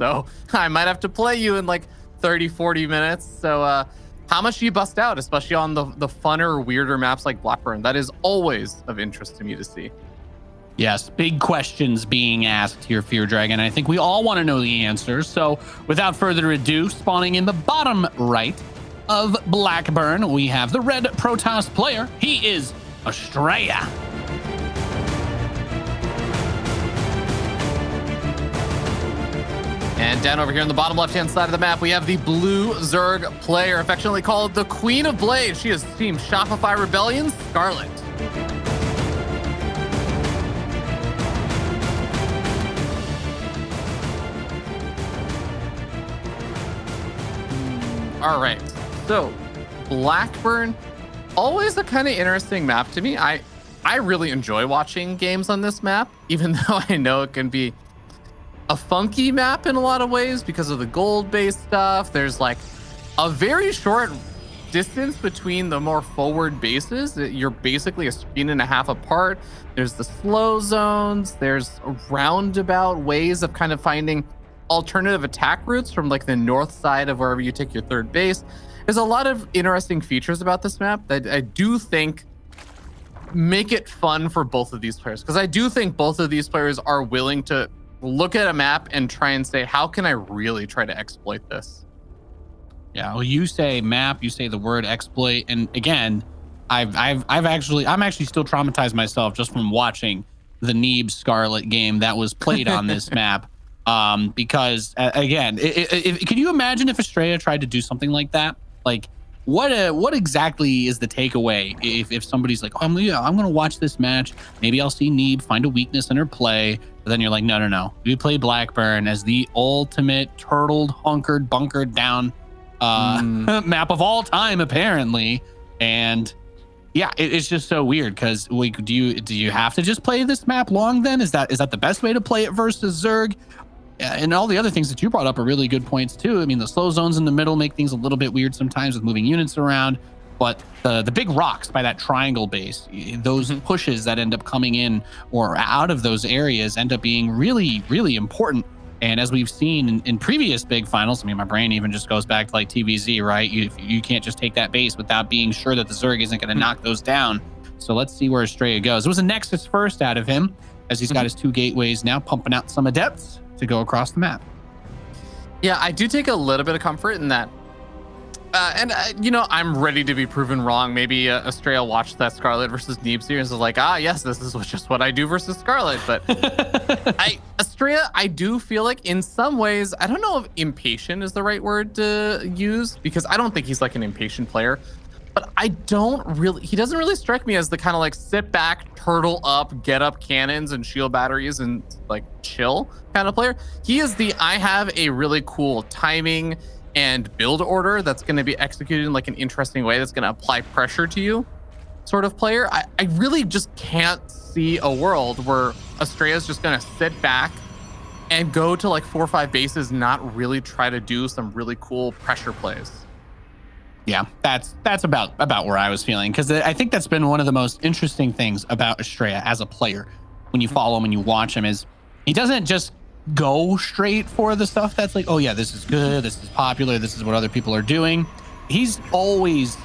So I might have to play you in like 30, 40 minutes. So how much do you bust out, especially on the funner, weirder maps like Blackburn? That is always of interest to me to see. Yes, big questions being asked here, Fear Dragon. I think we all want to know the answers. So without further ado, spawning in the bottom right of Blackburn, we have the red Protoss player. He is Astrea. And down over here on the bottom left-hand side of the map, we have the blue Zerg player, affectionately called the Queen of Blades. She is Team Shopify Rebellion, Scarlett. All right, so Blackburn, always a kind of interesting map to me. I really enjoy watching games on this map, even though I know it can be a funky map in a lot of ways because of the gold-based stuff. There's like a very short distance between the more forward bases. You're basically a screen and a half apart. There's the slow zones. There's roundabout ways of kind of finding alternative attack routes from like the north side of wherever you take your third base. There's a lot of interesting features about this map that I do think make it fun for both of these players, because I do think both of these players are willing to look at a map and try and say, how can I really try to exploit this? Yeah, well, you say map, you say the word exploit, and again, I'm actually still traumatized myself just from watching the Neeb Scarlett game that was played on this map. Because again, can you imagine if Astrea tried to do something like that? Like, what exactly is the takeaway if somebody's like, oh, I'm gonna watch this match, maybe I'll see Neeb find a weakness in her play, but then you're like, no, we play Blackburn as the ultimate turtled, hunkered, bunkered down map of all time, apparently. And yeah, it's just so weird, because like, do you have to just play this map long then? Is that the best way to play it versus Zerg? And all the other things that you brought up are really good points too. I mean, the slow zones in the middle make things a little bit weird sometimes with moving units around, but the big rocks by that triangle base, those pushes that end up coming in or out of those areas end up being really, really important. And as we've seen in previous big finals, I mean, my brain even just goes back to like TVZ, right? You can't just take that base without being sure that the Zerg isn't going to knock those down. So let's see where Astrea goes. It was a Nexus first out of him, as he's got his 2 gateways now, pumping out some adepts to go across the map. Yeah, I do take a little bit of comfort in that. You know, I'm ready to be proven wrong. Maybe Astrea watched that Scarlett versus Neeb series and was like, yes, this is just what I do versus Scarlett. But Astrea, I do feel like in some ways, I don't know if impatient is the right word to use, because I don't think he's like an impatient player. But he doesn't really strike me as the kind of like sit back, turtle up, get up cannons and shield batteries and like chill kind of player. He is I have a really cool timing and build order that's going to be executed in like an interesting way that's going to apply pressure to you sort of player. I really just can't see a world where Astrea is just going to sit back and go to like 4 or 5 bases, not really try to do some really cool pressure plays. Yeah, that's about where I was feeling, because I think that's been one of the most interesting things about Astrea as a player when you follow him and you watch him, is he doesn't just go straight for the stuff that's like, oh yeah, this is good, this is popular, this is what other people are doing. He's always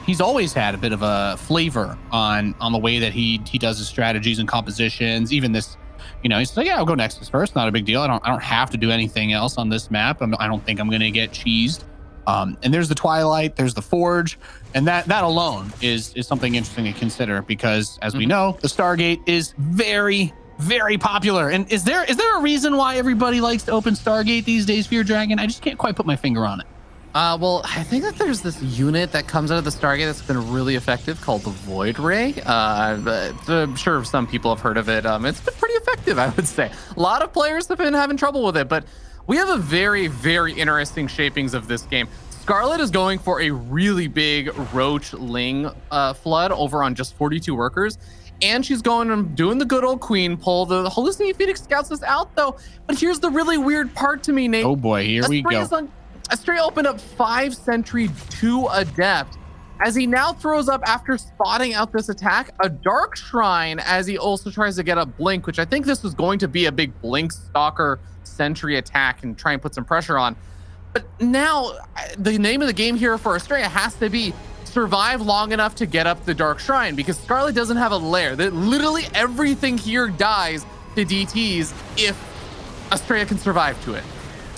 had a bit of a flavor on the way that he does his strategies and compositions. Even this, you know, he's like, yeah, I'll go Nexus first, not a big deal. I don't have to do anything else on this map. I don't think I'm gonna get cheesed. And there's the Twilight, there's the Forge, and that alone is something interesting to consider, because as we know, the Stargate is very, very popular. And is there a reason why everybody likes to open Stargate these days, Fear Dragon? I just can't quite put my finger on it. Well, I think that there's this unit that comes out of the Stargate that's been really effective called the Void Ray. I'm sure some people have heard of it. It's been pretty effective, I would say. A lot of players have been having trouble with it, but we have a very, very interesting shapings of this game. Scarlett is going for a really big Roach Ling flood over on just 42 workers. And she's going and doing the good old queen pull. The Hallucinating Phoenix scouts us out, though. But here's the really weird part to me, Nate. Oh, boy, here we go. Astrea opened up 5 Sentry, 2 Adept. as he now throws up, after spotting out this attack, a Dark Shrine, as he also tries to get up Blink, which I think this was going to be a big Blink Stalker Sentry attack and try and put some pressure on. But now the name of the game here for Astrea has to be survive long enough to get up the Dark Shrine, because Scarlett doesn't have a lair. That literally everything here dies to DTs if Astrea can survive to it.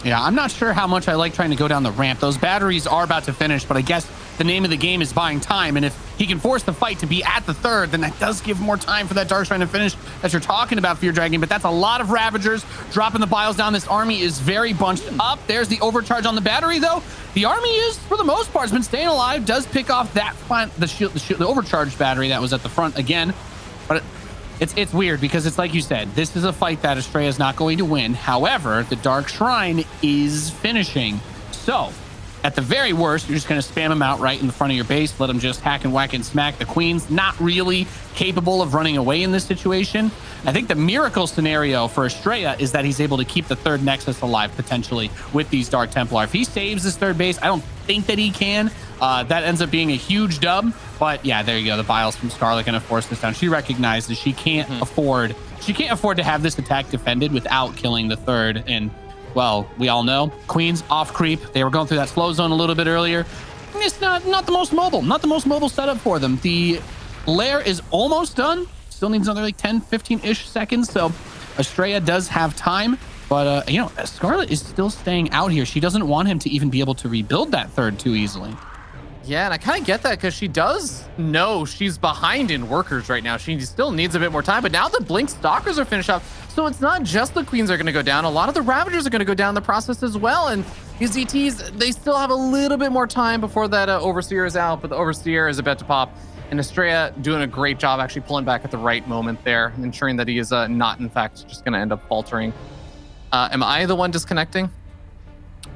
Yeah, I'm not sure how much I like trying to go down the ramp. Those batteries are about to finish, but I guess the name of the game is buying time. And if he can force the fight to be at the third, then that does give more time for that Dark Shrine to finish that you're talking about, Fear Dragon. But that's a lot of Ravagers dropping the biles down. This army is very bunched up. There's the overcharge on the battery, though. The army is, for the most part, has been staying alive. Does pick off that the overcharged battery that was at the front again. But it's weird because it's like you said, this is a fight that Astrea is not going to win. However, the Dark Shrine is finishing. So at the very worst, you're just going to spam him out right in the front of your base. Let him just hack and whack and smack. The Queen's not really capable of running away in this situation. I think the miracle scenario for Astrea is that he's able to keep the third Nexus alive potentially with these Dark Templar. If he saves his third base, I don't think that he can. That ends up being a huge dub. But yeah, there you go. The biles from Scarlett going to force this down. She recognizes she can't afford to have this attack defended without killing the third. And well, we all know Queen's off creep. They were going through that slow zone a little bit earlier. It's not the most mobile setup for them. The lair is almost done. Still needs another like 10, 15-ish seconds. So Astrea does have time. But, you know, Scarlett is still staying out here. She doesn't want him to even be able to rebuild that third too easily. Yeah, and I kind of get that because she does know she's behind in workers right now. She still needs a bit more time, but now the Blink Stalkers are finished up. So it's not just the Queens are going to go down. A lot of the Ravagers are going to go down in the process as well. And these DTs, they still have a little bit more time before that Overseer is out, but the Overseer is about to pop. And Astrea doing a great job actually pulling back at the right moment there, ensuring that he is not, in fact, just going to end up faltering. Am I the one disconnecting?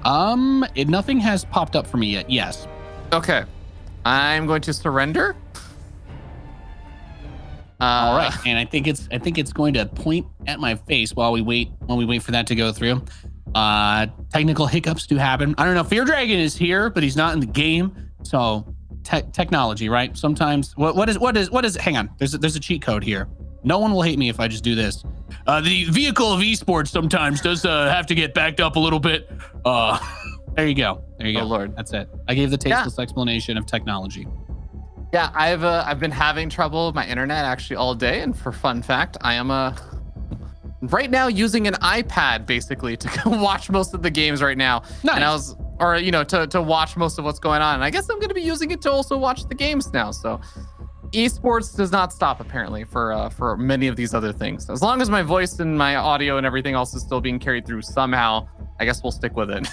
Nothing has popped up for me yet. Yes. Okay, I'm going to surrender. All right, and I think it's going to point at my face while we wait for that to go through. Technical hiccups do happen. I don't know. Fear Dragon is here, but he's not in the game. So technology, right? Sometimes what is? Hang on. There's a cheat code here. No one will hate me if I just do this. The vehicle of esports sometimes does have to get backed up a little bit. There you go. Oh Lord, that's it. I gave the tasteless explanation of technology. Yeah, I've been having trouble with my internet actually all day, and for fun fact, I am right now using an iPad basically to watch most of the games right now. Nice. And to watch most of what's going on. And I guess I'm going to be using it to also watch the games now. So esports does not stop apparently for many of these other things. As long as my voice and my audio and everything else is still being carried through somehow, I guess we'll stick with it.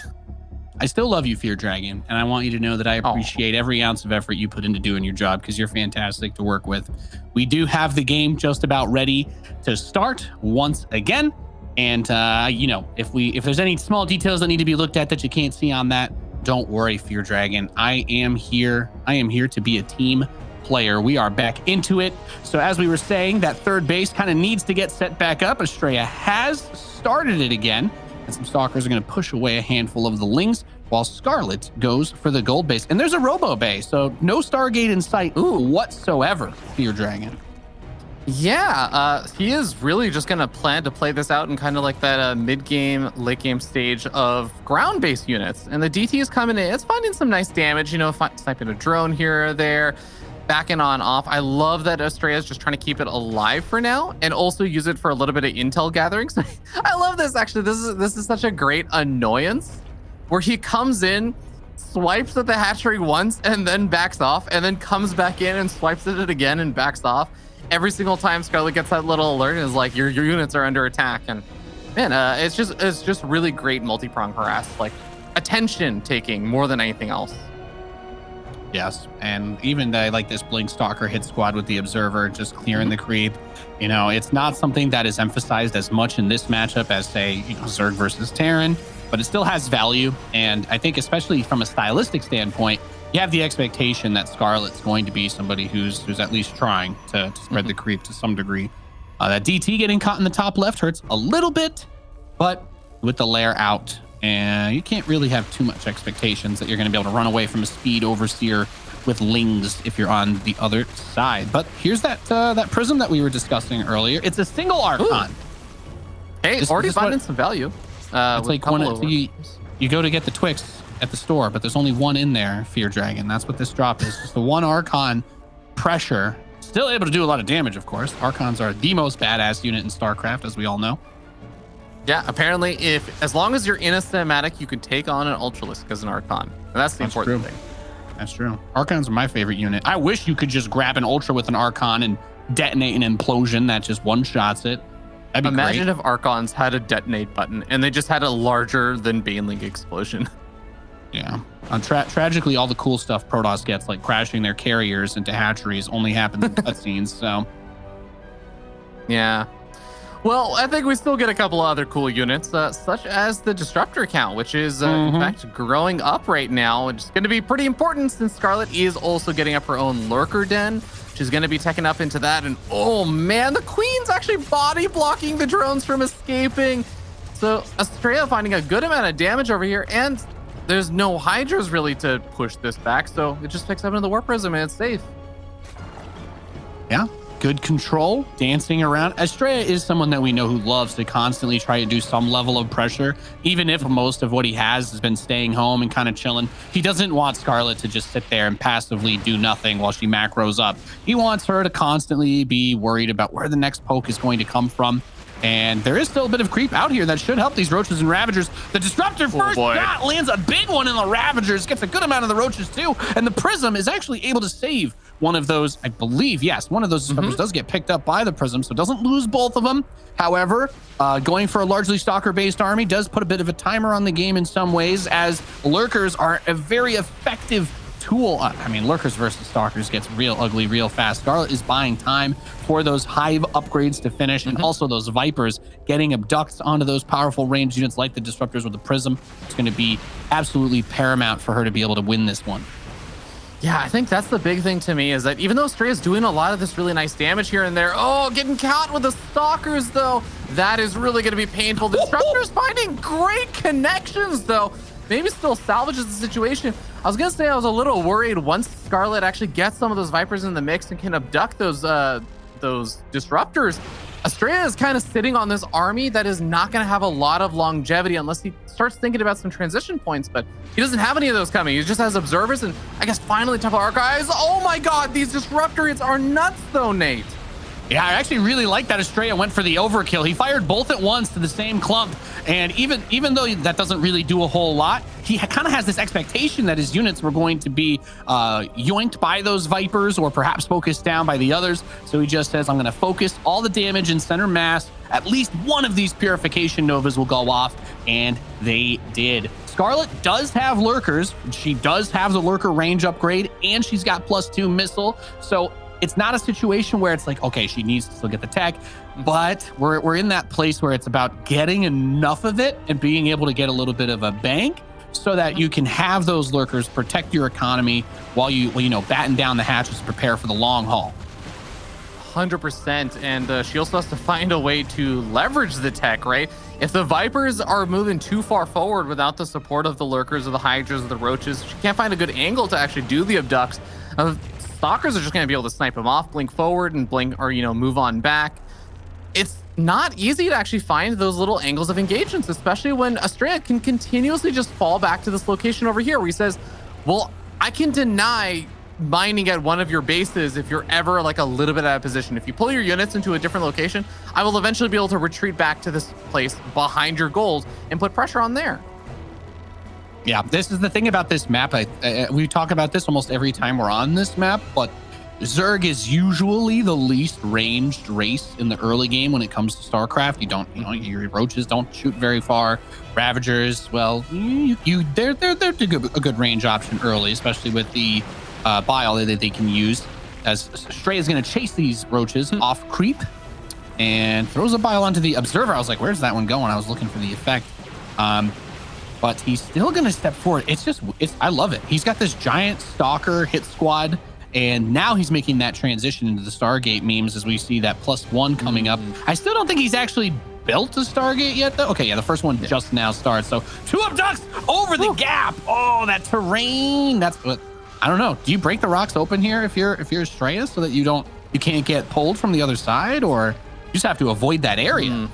I still love you, Fear Dragon, and I want you to know that I appreciate every ounce of effort you put into doing your job because you're fantastic to work with. We do have the game just about ready to start once again. And, if there's any small details that need to be looked at that you can't see on that, don't worry, Fear Dragon. I am here to be a team player. We are back into it. So as we were saying, that third base kind of needs to get set back up. Astrea has started it again. And some Stalkers are going to push away a handful of the Lings while Scarlett goes for the gold base. And there's a Robo Bay, so no Stargate in sight whatsoever, Fear Dragon. Yeah, he is really just going to plan to play this out in kind of like that mid-game, late-game stage of ground-based units. And the DT is coming in. It's finding some nice damage, sniping a drone here or there, backing on off. I love that Astrea is just trying to keep it alive for now and also use it for a little bit of intel gathering. So I love this, actually. This is such a great annoyance where he comes in, swipes at the hatchery once and then backs off, and then comes back in and swipes at it again and backs off. Every single time Scarlett gets that little alert and is like, your units are under attack. And man, it's just really great multi-prong harass, like attention taking more than anything else. Yes, and even like this Blink Stalker hit squad with the Observer, just clearing the creep. It's not something that is emphasized as much in this matchup as, say, Zerg versus Terran, but it still has value. And I think especially from a stylistic standpoint, you have the expectation that Scarlett's going to be somebody who's at least trying to spread the creep to some degree. That DT getting caught in the top left hurts a little bit, but with the lair out, and you can't really have too much expectations that you're going to be able to run away from a speed Overseer with Lings if you're on the other side. But here's that prism that we were discussing earlier. It's a single Archon. Hey, already finding some value. It's like when you go to get the Twix at the store, but there's only one in there, Fear Dragon. That's what this drop is. Just the one Archon pressure. Still able to do a lot of damage, of course. Archons are the most badass unit in StarCraft, as we all know. Yeah, apparently, as long as you're in a cinematic, you can take on an Ultralisk as an Archon. And that's the important thing. That's true. Archons are my favorite unit. I wish you could just grab an Ultra with an Archon and detonate an implosion that just one-shots it. That'd be Imagine great. if Archons had a detonate button and they just had a larger than Baneling explosion. Yeah. Tragically, all the cool stuff Protoss gets, like crashing their carriers into hatcheries, only happens in cutscenes. So, yeah. Well, I think we still get a couple other cool units, such as the Disruptor count, which is, in fact, growing up right now, which is going to be pretty important since Scarlett is also getting up her own Lurker Den. She's going to be taking up into that. And, oh, man, the Queen's actually body blocking the drones from escaping. So Astrea finding a good amount of damage over here. And there's no Hydras really to push this back. So it just picks up into the Warp Prism and it's safe. Yeah. Good control, dancing around. Astrea is someone that we know who loves to constantly try to do some level of pressure, even if most of what he has been staying home and kind of chilling. He doesn't want Scarlett to just sit there and passively do nothing while she macros up. He wants her to constantly be worried about where the next poke is going to come from. And there is still a bit of creep out here that should help these Roaches and Ravagers. The Disruptor first shot lands a big one in the Ravagers, gets a good amount of the Roaches too. And the Prism is actually able to save one of those, I believe, yes, one of those Disruptors does get picked up by the Prism, so doesn't lose both of them. However, going for a largely Stalker-based army does put a bit of a timer on the game in some ways, as Lurkers are a very effective tool. I mean, Lurkers versus Stalkers gets real ugly real fast. Scarlett is buying time for those Hive upgrades to finish, and also those Vipers getting abducts onto those powerful ranged units like the Disruptors with the Prism. It's going to be absolutely paramount for her to be able to win this one. Yeah, I think that's the big thing to me, is that even though Astrea is doing a lot of this really nice damage here and there, getting caught with the Stalkers, though, that is really going to be painful. The Disruptor's finding great connections, though. Maybe still salvages the situation. I was going to say I was a little worried once Scarlett actually gets some of those Vipers in the mix and can abduct those Disruptors. Astrea is kind of sitting on this army that is not going to have a lot of longevity unless he starts thinking about some transition points, but he doesn't have any of those coming. He just has observers and I guess finally Temple Archives. Oh my God, these Disruptor hits are nuts though, Nate. Yeah, I actually really like that Astrea went for the overkill. He fired both at once to the same clump. And even though that doesn't really do a whole lot, he kind of has this expectation that his units were going to be yoinked by those Vipers or perhaps focused down by the others. So he just says, I'm going to focus all the damage in center mass. At least one of these Purification Novas will go off. And they did. Scarlett does have Lurkers. She does have the Lurker range upgrade, and she's got +2 missile. So it's not a situation where it's like, okay, she needs to still get the tech, but we're in that place where it's about getting enough of it and being able to get a little bit of a bank so that you can have those Lurkers protect your economy while you batten down the hatches to prepare for the long haul. 100%. And she also has to find a way to leverage the tech, right? If the Vipers are moving too far forward without the support of the Lurkers or the Hydras or the Roaches, she can't find a good angle to actually do the abducts. Stalkers are just going to be able to snipe them off, blink forward and blink or, move on back. It's not easy to actually find those little angles of engagements, especially when Astrea can continuously just fall back to this location over here where he says, well, I can deny mining at one of your bases if you're ever like a little bit out of position. If you pull your units into a different location, I will eventually be able to retreat back to this place behind your gold and put pressure on there. Yeah, this is the thing about this map. We talk about this almost every time we're on this map, but Zerg is usually the least ranged race in the early game when it comes to StarCraft. You don't, your Roaches don't shoot very far. Ravagers, well, they're a good range option early, especially with the bile that they can use. As Astrea is going to chase these Roaches off creep and throws a bile onto the Observer. I was like, where's that one going? I was looking for the effect. But he's still going to step forward. I love it. He's got this giant Stalker hit squad, and now he's making that transition into the Stargate memes as we see that +1 coming up. I still don't think he's actually built a Stargate yet, though. Okay, yeah, the first one just now starts. So 2 abducts over the gap. Oh, that terrain. That's what I don't know. Do you break the rocks open here if you're Astrea so that you can't get pulled from the other side, or you just have to avoid that area?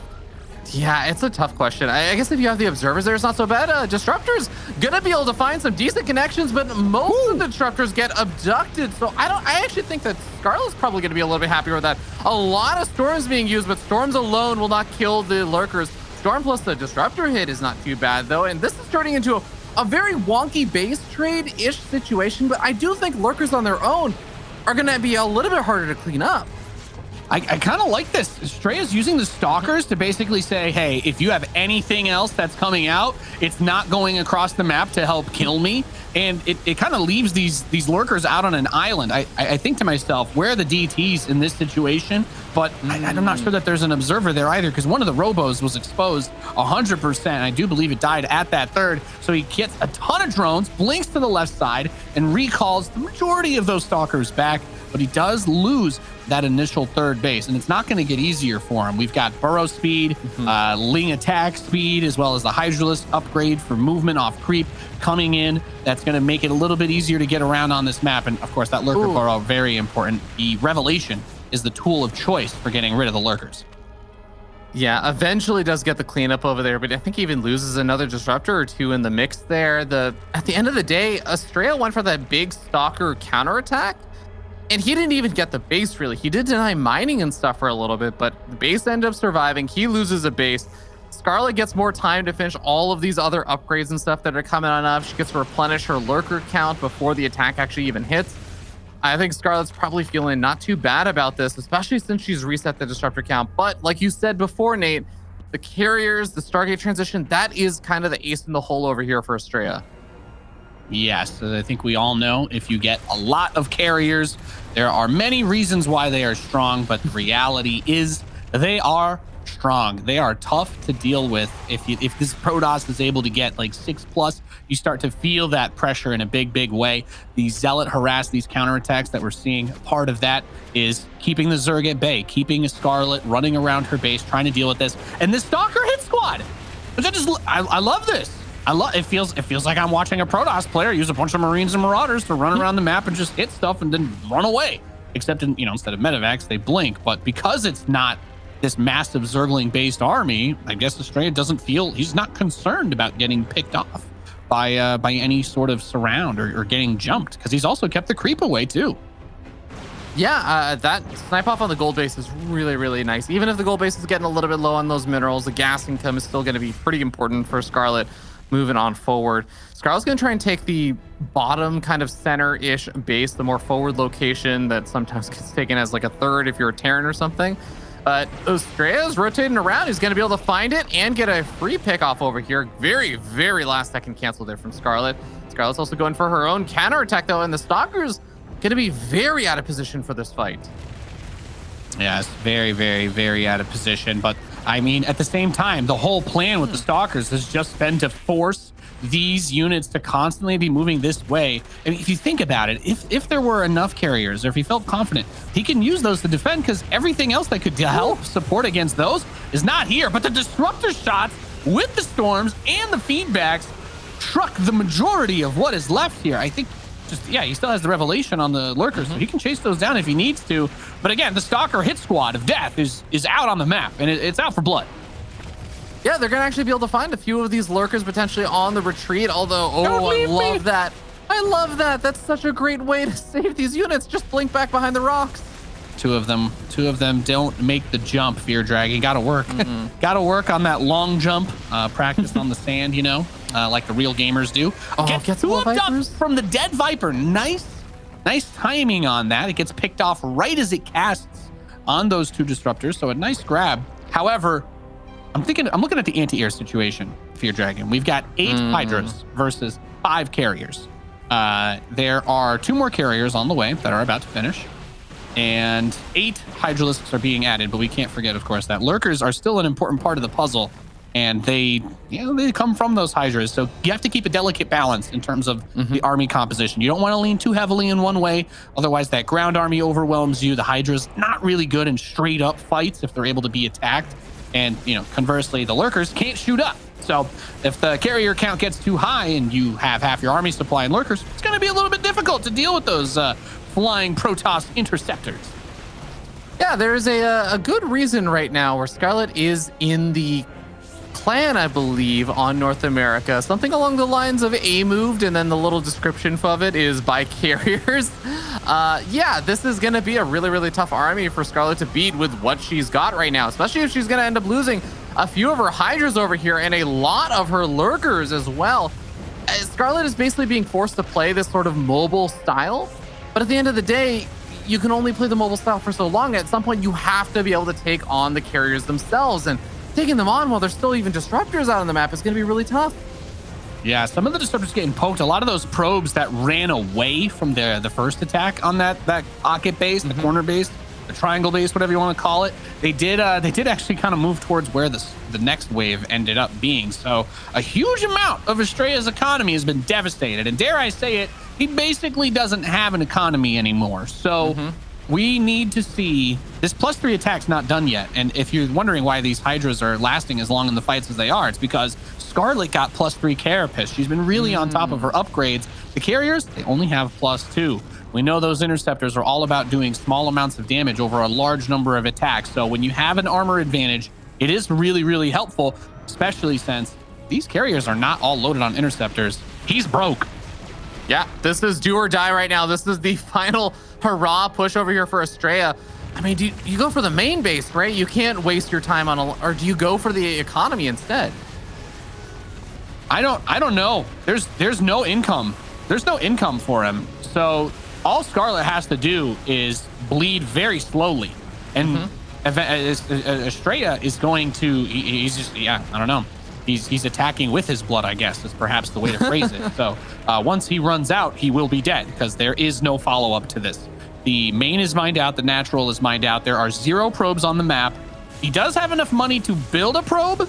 Yeah, it's a tough question. I guess if you have the observers there, it's not so bad. Disruptor's gonna be able to find some decent connections, but most of the disruptors get abducted. So I actually think that Scarlett's probably gonna be a little bit happier with that. A lot of storms being used, but storms alone will not kill the lurkers. Storm plus the disruptor hit is not too bad though, and this is turning into a very wonky base trade-ish situation, but I do think lurkers on their own are gonna be a little bit harder to clean up. I kind of like this. Astrea's using the stalkers to basically say, hey, if you have anything else that's coming out, it's not going across the map to help kill me. And it kind of leaves these lurkers out on an island. I think to myself, where are the DTs in this situation? But I'm not sure that there's an observer there either, because one of the robos was exposed 100%. I do believe it died at that third. So he gets a ton of drones, blinks to the left side, and recalls the majority of those stalkers back. But he does lose that initial third base, and it's not going to get easier for him. We've got burrow speed, Ling attack speed, as well as the Hydralisk upgrade for movement off creep coming in. That's going to make it a little bit easier to get around on this map. And of course, that lurker burrow, very important. The revelation is the tool of choice for getting rid of the lurkers. Yeah, eventually does get the cleanup over there, but I think he even loses another disruptor or two in the mix there. At the end of the day, Astrea went for that big stalker counterattack, and he didn't even get the base, really. He did deny mining and stuff for a little bit, but the base ended up surviving. He loses a base. Scarlett gets more time to finish all of these other upgrades and stuff that are coming on up. She gets to replenish her lurker count before the attack actually even hits. I think Scarlett's probably feeling not too bad about this, especially since she's reset the disruptor count. But like you said before, Nate, the carriers, the Stargate transition, that is kind of the ace in the hole over here for Astrea. Yes, I think we all know if you get a lot of carriers, there are many reasons why they are strong, but the reality is they are strong. They are tough to deal with. If this Protoss is able to get like 6+, you start to feel that pressure in a big way. The Zealot harass, these counterattacks that we're seeing, part of that is keeping the Zerg at bay, keeping a Scarlett running around her base, trying to deal with this. And the Stalker hit squad. I love this. It feels like I'm watching a Protoss player use a bunch of Marines and Marauders to run around the map and just hit stuff and then run away. Except instead of Medivacs, they blink. But because it's not this massive Zergling based army, I guess Astrea doesn't feel, he's not concerned about getting picked off by any sort of surround or getting jumped, because he's also kept the creep away too. Yeah, that snipe off on the gold base is really nice. Even if the gold base is getting a little bit low on those minerals, the gas income is still going to be pretty important for Scarlett moving on forward. Scarlett's going to try and take the bottom kind of center-ish base, the more forward location that sometimes gets taken as like a third if you're a Terran or something. But Astrea's rotating around. He's going to be able to find it and get a free pick off over here. Very last second cancel there from Scarlett. Scarlett's also going for her own counterattack though, and the Stalker's going to be very out of position for this fight. Yeah, it's very out of position. But I mean, at the same time, the whole plan with the Stalkers has just been to force these units to constantly be moving this way. I mean, if you think about it, if there were enough carriers, or if he felt confident, he can use those to defend, because everything else that could help support against those is not here. But the disruptor shots with the storms and the feedbacks truck the majority of what is left here. I think he still has the revelation on the lurkers, so he can chase those down if he needs to. But again, the Stalker hit squad of death is out on the map, and it's out for blood. Yeah, they're going to actually be able to find a few of these lurkers potentially on the retreat, although, I love that. I love that. That's such a great way to save these units. Just blink back behind the rocks. Two of them don't make the jump, Fear Dragon. Gotta work. Gotta work on that long jump, practice on the sand, like the real gamers do. Gets swooped up from the dead Viper. Nice timing on that. It gets picked off right as it casts on those two disruptors, so a nice grab. However, I'm looking at the anti-air situation, Fear Dragon. We've got 8 Hydras versus 5 carriers. There are 2 more carriers on the way that are about to finish, and 8 Hydralisks are being added. But we can't forget, of course, that lurkers are still an important part of the puzzle, and they come from those Hydras. So you have to keep a delicate balance in terms of the army composition. You don't want to lean too heavily in one way, otherwise that ground army overwhelms you. The Hydra's not really good in straight up fights if they're able to be attacked. And, conversely, the lurkers can't shoot up. So if the carrier count gets too high and you have half your army supply and lurkers, it's going to be a little bit difficult to deal with those flying Protoss interceptors. Yeah, there's a good reason right now where Scarlett is in the clan, I believe, on North America. Something along the lines of A moved, and then the little description of it is by carriers. Yeah, this is going to be a really, really tough army for Scarlett to beat with what she's got right now, especially if she's going to end up losing a few of her Hydras over here and a lot of her Lurkers as well. Scarlett is basically being forced to play this sort of mobile style, but at the end of the day, you can only play the mobile style for so long. At some point, you have to be able to take on the carriers themselves, and taking them on while there's still even disruptors out on the map is going to be really tough. Yeah, some of the disruptors getting poked. A lot of those probes that ran away from the first attack on that pocket base, the corner base, the triangle base, whatever you want to call it, they did actually kind of move towards where the next wave ended up being. So a huge amount of Astrea's economy has been devastated, and dare I say it, he basically doesn't have an economy anymore. So we need to see this +3 attack's not done yet. And if you're wondering why these Hydras are lasting as long in the fights as they are, it's because Scarlett got +3 carapace. She's been really on top of her upgrades. The carriers, they only have +2. We know those interceptors are all about doing small amounts of damage over a large number of attacks. So when you have an armor advantage, it is really, really helpful, especially since these carriers are not all loaded on interceptors. He's broke. Yeah, this is do or die right now. This is the final hurrah push over here for Astrea. I mean, do you go for the main base, right? You can't waste your time on or do you go for the economy instead? I don't know. There's no income. There's no income for him. So all Scarlett has to do is bleed very slowly. And Astrea is going to, he's just, yeah, I don't know. He's attacking with his blood, I guess, is perhaps the way to phrase it. So once he runs out, he will be dead because there is no follow-up to this. The main is mined out. The natural is mined out. There are 0 probes on the map. He does have enough money to build a probe,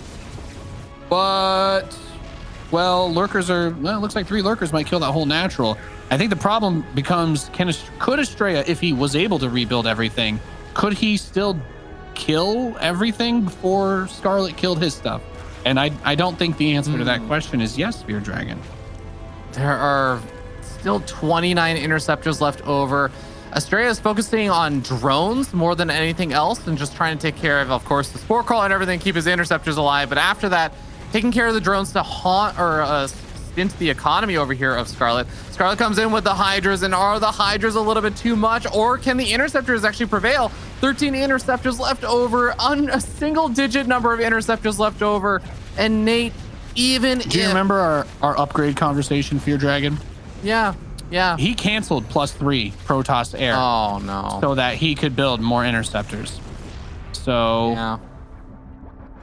but, well, lurkers are, well, it looks like 3 lurkers might kill that whole natural. I think the problem becomes, could Astrea, if he was able to rebuild everything, could he still kill everything before Scarlett killed his stuff? And I don't think the answer to that question is yes, Spear Dragon. There are still 29 interceptors left over. Astrea is focusing on drones more than anything else and just trying to take care of course, the spore crawl and everything, keep his interceptors alive. But after that, taking care of the drones to haunt or stint the economy over here of Scarlett. Scarlett comes in with the Hydras, and are the Hydras a little bit too much, or can the interceptors actually prevail? 13 interceptors left over, a single-digit number of interceptors left over, and Nate, even Do you remember our upgrade conversation, Fear Dragon? Yeah. He canceled +3 Protoss Air. Oh, no. So that he could build more interceptors. So yeah,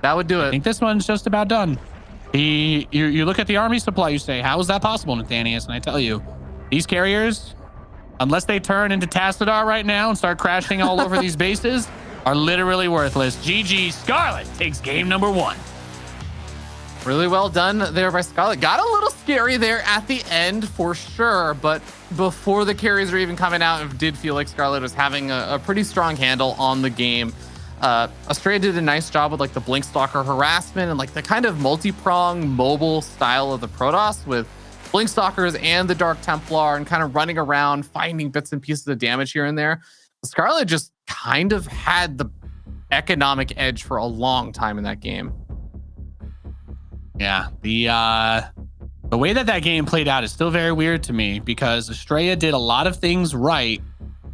that would do it. I think this one's just about done. You look at the army supply, you say, how is that possible, Nathanius? And I tell you, these carriers, unless they turn into Tassadar right now and start crashing all over these bases, are literally worthless. GG, Scarlett takes game number 1. Really well done there by Scarlett. Got a little scary there at the end for sure, but before the carries were even coming out, it did feel like Scarlett was having a pretty strong handle on the game. Astrea did a nice job with like the Blink Stalker harassment and like the kind of multi-prong mobile style of the Protoss with Blink Stalkers and the Dark Templar and kind of running around, finding bits and pieces of damage here and there. Scarlett just kind of had the economic edge for a long time in that game. Yeah, the way that game played out is still very weird to me because Astrea did a lot of things right,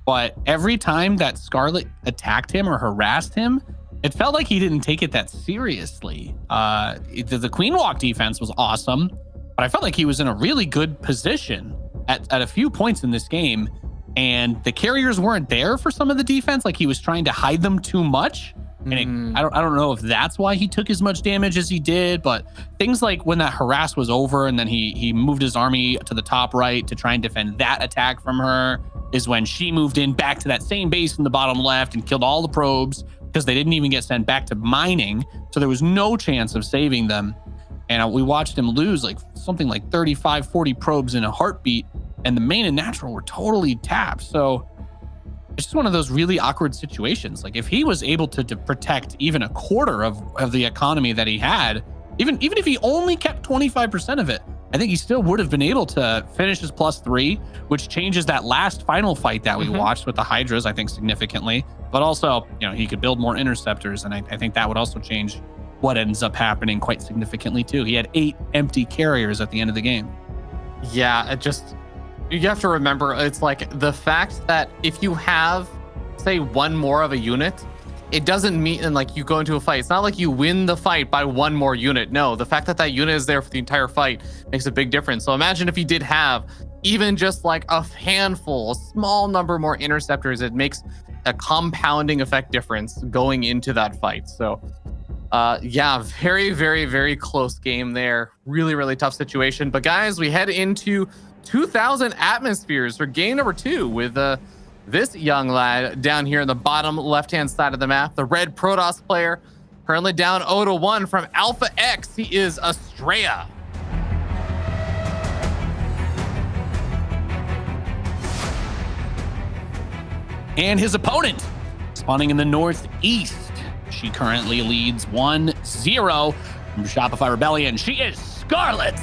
but every time that Scarlett attacked him or harassed him, it felt like he didn't take it that seriously. The Queen Walk defense was awesome, but I felt like he was in a really good position at a few points in this game, and the carriers weren't there for some of the defense. Like he was trying to hide them too much. And I don't know if that's why he took as much damage as he did, but things like when that harass was over and then he moved his army to the top right to try and defend that attack from her is when she moved in back to that same base in the bottom left and killed all the probes because they didn't even get sent back to mining. So there was no chance of saving them. And we watched him lose like something like 35, 40 probes in a heartbeat, and the main and natural were totally tapped. So it's just one of those really awkward situations. Like if he was able to protect even a quarter of the economy that he had, Even if he only kept 25% of it, I think he still would have been able to finish his +3, which changes that last final fight that we watched with the Hydras, I think, significantly. But also, he could build more interceptors, and I think that would also change what ends up happening quite significantly too. He had 8 empty carriers at the end of the game. Yeah, you have to remember, it's like the fact that if you have, say, one more of a unit, it doesn't mean, and like you go into a fight, it's not like you win the fight by one more unit. No, the fact that that unit is there for the entire fight makes a big difference. So imagine if he did have even just like a handful, a small number more interceptors, it makes a compounding effect difference going into that fight. So yeah, very, very, very close game there. Really, really tough situation. But guys, we head into 2,000 atmospheres for game number 2 with this young lad down here in the bottom left-hand side of the map, the red Protoss player, currently down 0-1 from Alpha X. He is Astrea. And his opponent, spawning in the northeast. She currently leads 1-0 from Shopify Rebellion. She is Scarlett.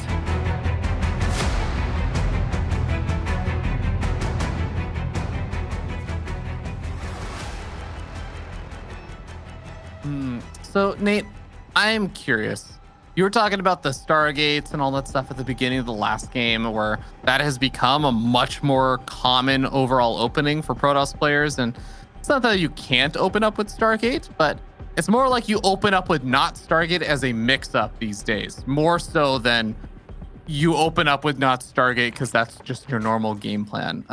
So Nate, I'm curious. You were talking about the Stargates and all that stuff at the beginning of the last game, where that has become a much more common overall opening for Protoss players. And it's not that you can't open up with Stargate, but it's more like you open up with not Stargate as a mix-up these days, more so than you open up with not Stargate because that's just your normal game plan.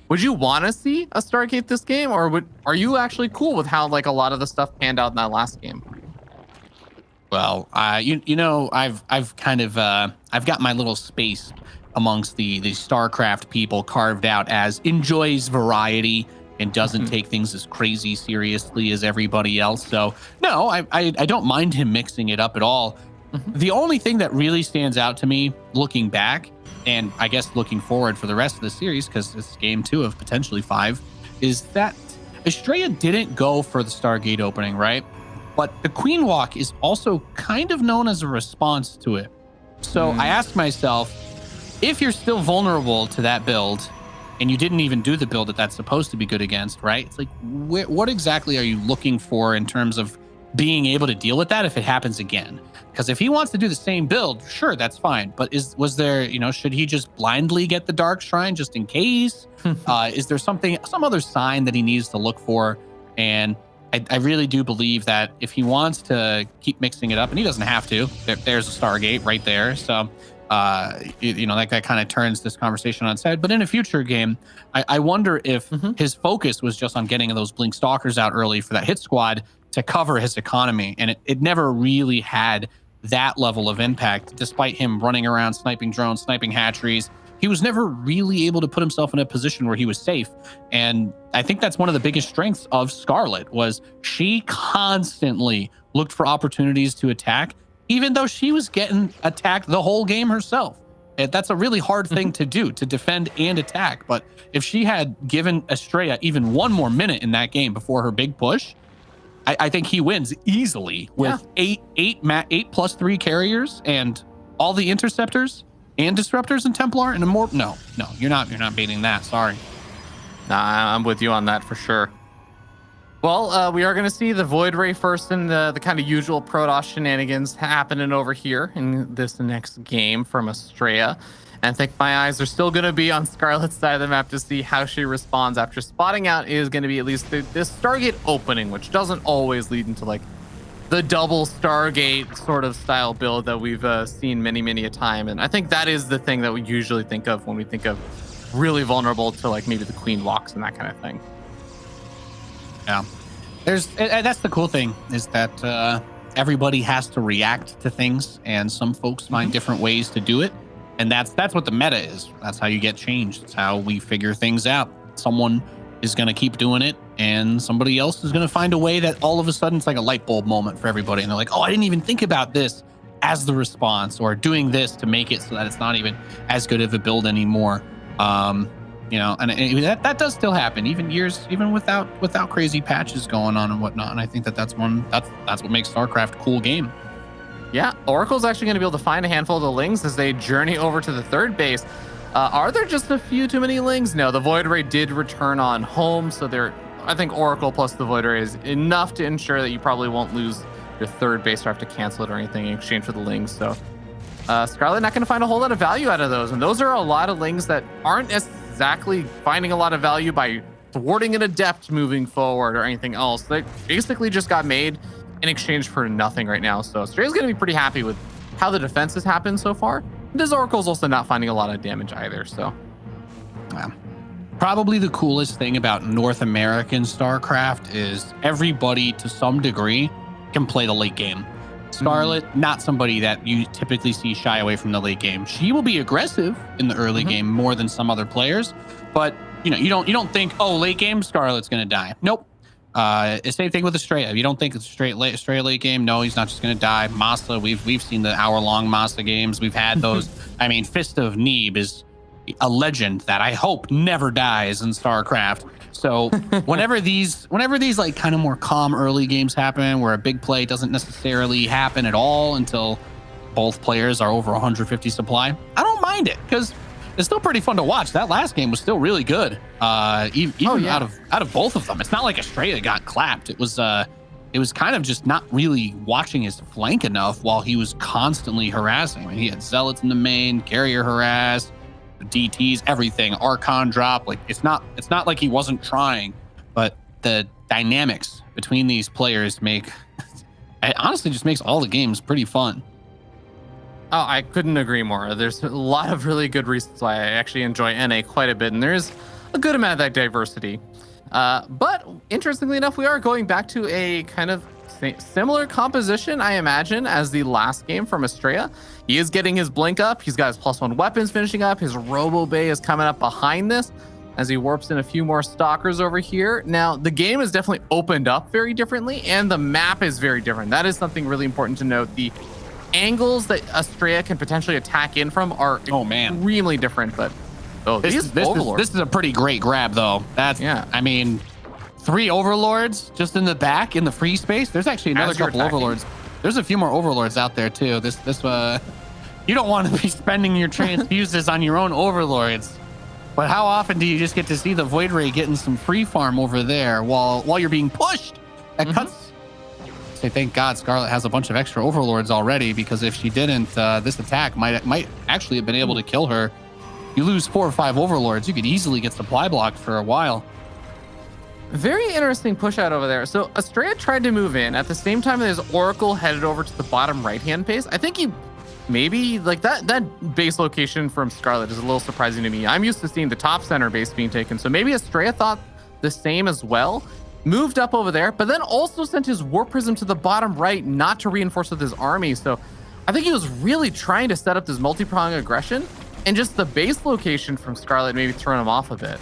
Would you want to see a Stargate this game, or are you actually cool with how like a lot of the stuff panned out in that last game? Well, I've kind of I've got my little space amongst the StarCraft people carved out as enjoys variety and doesn't take things as crazy seriously as everybody else. So no, I don't mind him mixing it up at all. The only thing that really stands out to me looking back, and I guess looking forward for the rest of the series, because it's game 2 of potentially 5, is that Astrea didn't go for the Stargate opening, right? But the Queen Walk is also kind of known as a response to it. So I asked myself, if you're still vulnerable to that build, and you didn't even do the build that that's supposed to be good against, right? It's like, what exactly are you looking for in terms of being able to deal with that if it happens again? Because if he wants to do the same build, sure, that's fine. But was there, should he just blindly get the Dark Shrine just in case? Is there some other sign that he needs to look for? And I really do believe that if he wants to keep mixing it up, and he doesn't have to, there's a Stargate right there. So, that kind of turns this conversation on its head. But in a future game, I wonder if his focus was just on getting those Blink Stalkers out early for that hit squad to cover his economy. And it never really had that level of impact, despite him running around, sniping drones, sniping hatcheries. He was never really able to put himself in a position where he was safe. And I think that's one of the biggest strengths of Scarlett, was she constantly looked for opportunities to attack, even though she was getting attacked the whole game herself. And that's a really hard thing to do, to defend and attack. But if she had given Astrea even one more minute in that game before her big push, I think he wins easily with 8+3 carriers and all the interceptors and disruptors and Templar and Immortal. No, you're not beating that. Sorry. Nah, I'm with you on that for sure. Well, we are going to see the Void Ray first and the kind of usual Protoss shenanigans happening over here in this next game from Astrea. And I think my eyes are still going to be on Scarlett's side of the map to see how she responds after spotting out is going to be at least this Stargate opening, which doesn't always lead into like the double Stargate sort of style build that we've seen many, many a time. And I think that is the thing that we usually think of when we think of really vulnerable to like maybe the Queen Walks and that kind of thing. Yeah, that's the cool thing, is that everybody has to react to things, and some folks find different ways to do it. And that's what the meta is. That's how you get change. It's how we figure things out. Someone is going to keep doing it, and somebody else is going to find a way that all of a sudden it's like a light bulb moment for everybody. And they're like, oh, I didn't even think about this as the response, or doing this to make it so that it's not even as good of a build anymore. And that does still happen, even without crazy patches going on and whatnot. And I think that's what makes StarCraft a cool game. Yeah, Oracle's actually going to be able to find a handful of the Lings as they journey over to the third base. Are there just a few too many Lings? No, the Void Ray did return on home, so I think Oracle plus the Void Ray is enough to ensure that you probably won't lose your third base or have to cancel it or anything in exchange for the Lings. So Scarlett not going to find a whole lot of value out of those, and those are a lot of Lings that aren't exactly finding a lot of value by thwarting an Adept moving forward or anything else. They basically just got made in exchange for nothing right now. So Astrea's going to be pretty happy with how the defense has happened so far. This Oracle's also not finding a lot of damage either. So probably the coolest thing about North American StarCraft is everybody to some degree can play the late game. Scarlett, not somebody that you typically see shy away from the late game. She will be aggressive in the early game more than some other players, but you don't think, oh, late game Scarlett's gonna die. Nope. Same thing with Astrea. You don't think it's Astrea late game? No, he's not just gonna die. Masa, we've seen the hour-long Masa games. We've had those. I mean, Fist of Neeb is a legend that I hope never dies in StarCraft. So whenever these like kind of more calm early games happen where a big play doesn't necessarily happen at all until both players are over 150 supply, I don't mind it because it's still pretty fun to watch. That last game was still really good. Even out of both of them. It's not like Astrea got clapped. It was kind of just not really watching his flank enough while he was constantly harassing. I mean, he had Zealots in the main, Carrier harass, DTs, everything, Archon drop. Like it's not like he wasn't trying, but the dynamics between these players it honestly just makes all the games pretty fun. Oh, I couldn't agree more. There's a lot of really good reasons why I actually enjoy NA quite a bit, and there's a good amount of that diversity. But interestingly enough, we are going back to a kind of similar composition, I imagine, as the last game from Astrea. He is getting his blink up. He's got his +1 weapons finishing up. His Robo Bay is coming up behind this as he warps in a few more stalkers over here. Now, the game is definitely opened up very differently, and the map is very different. That is something really important to note. The angles that Astrea can potentially attack in from are extremely different, but this is a pretty great grab though. I mean, 3 overlords just in the back in the free space. There's actually another couple overlords. There's a few more overlords out there too. You don't want to be spending your transfuses on your own overlords, but how often do you just get to see the Void Ray getting some free farm over there while you're being pushed? That cuts. Say thank God Scarlett has a bunch of extra overlords already, because if she didn't, this attack might actually have been able to kill her. You lose 4 or 5 overlords, you could easily get supply blocked for a while. Very interesting push out over there. So Astrea tried to move in at the same time as Oracle headed over to the bottom right-hand base. I think he maybe like that base location from Scarlett is a little surprising to me. I'm used to seeing the top center base being taken. So maybe Astrea thought the same as well. Moved up over there, but then also sent his Warp Prism to the bottom right, not to reinforce with his army. So I think he was really trying to set up this multi-pronged aggression, and just the base location from Scarlett maybe throwing him off a bit.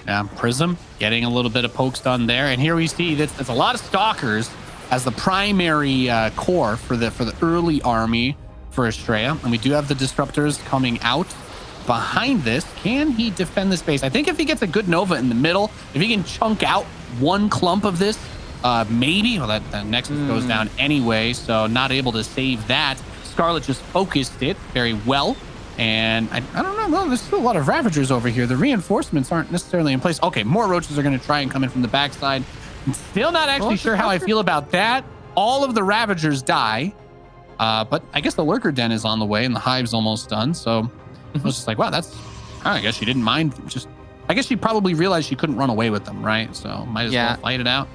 Yeah, Prism getting a little bit of pokes done there. And here we see that there's a lot of Stalkers as the primary core for the early army for Astrea. And we do have the Disruptors coming out behind this. Can he defend this base? I think if he gets a good Nova in the middle, if he can chunk out one clump of this, maybe. Well, that Nexus goes down anyway, so not able to save that. Scarlett just focused it very well. And I don't know. Well, there's still a lot of Ravagers over here. The reinforcements aren't necessarily in place. Okay, more Roaches are going to try and come in from the backside. I'm still not actually sure how I feel about that. All of the Ravagers die. But I guess the Lurker Den is on the way and the Hive's almost done. So I was just like, wow, I guess she didn't mind. I guess she probably realized she couldn't run away with them, right? So might as well fight it out.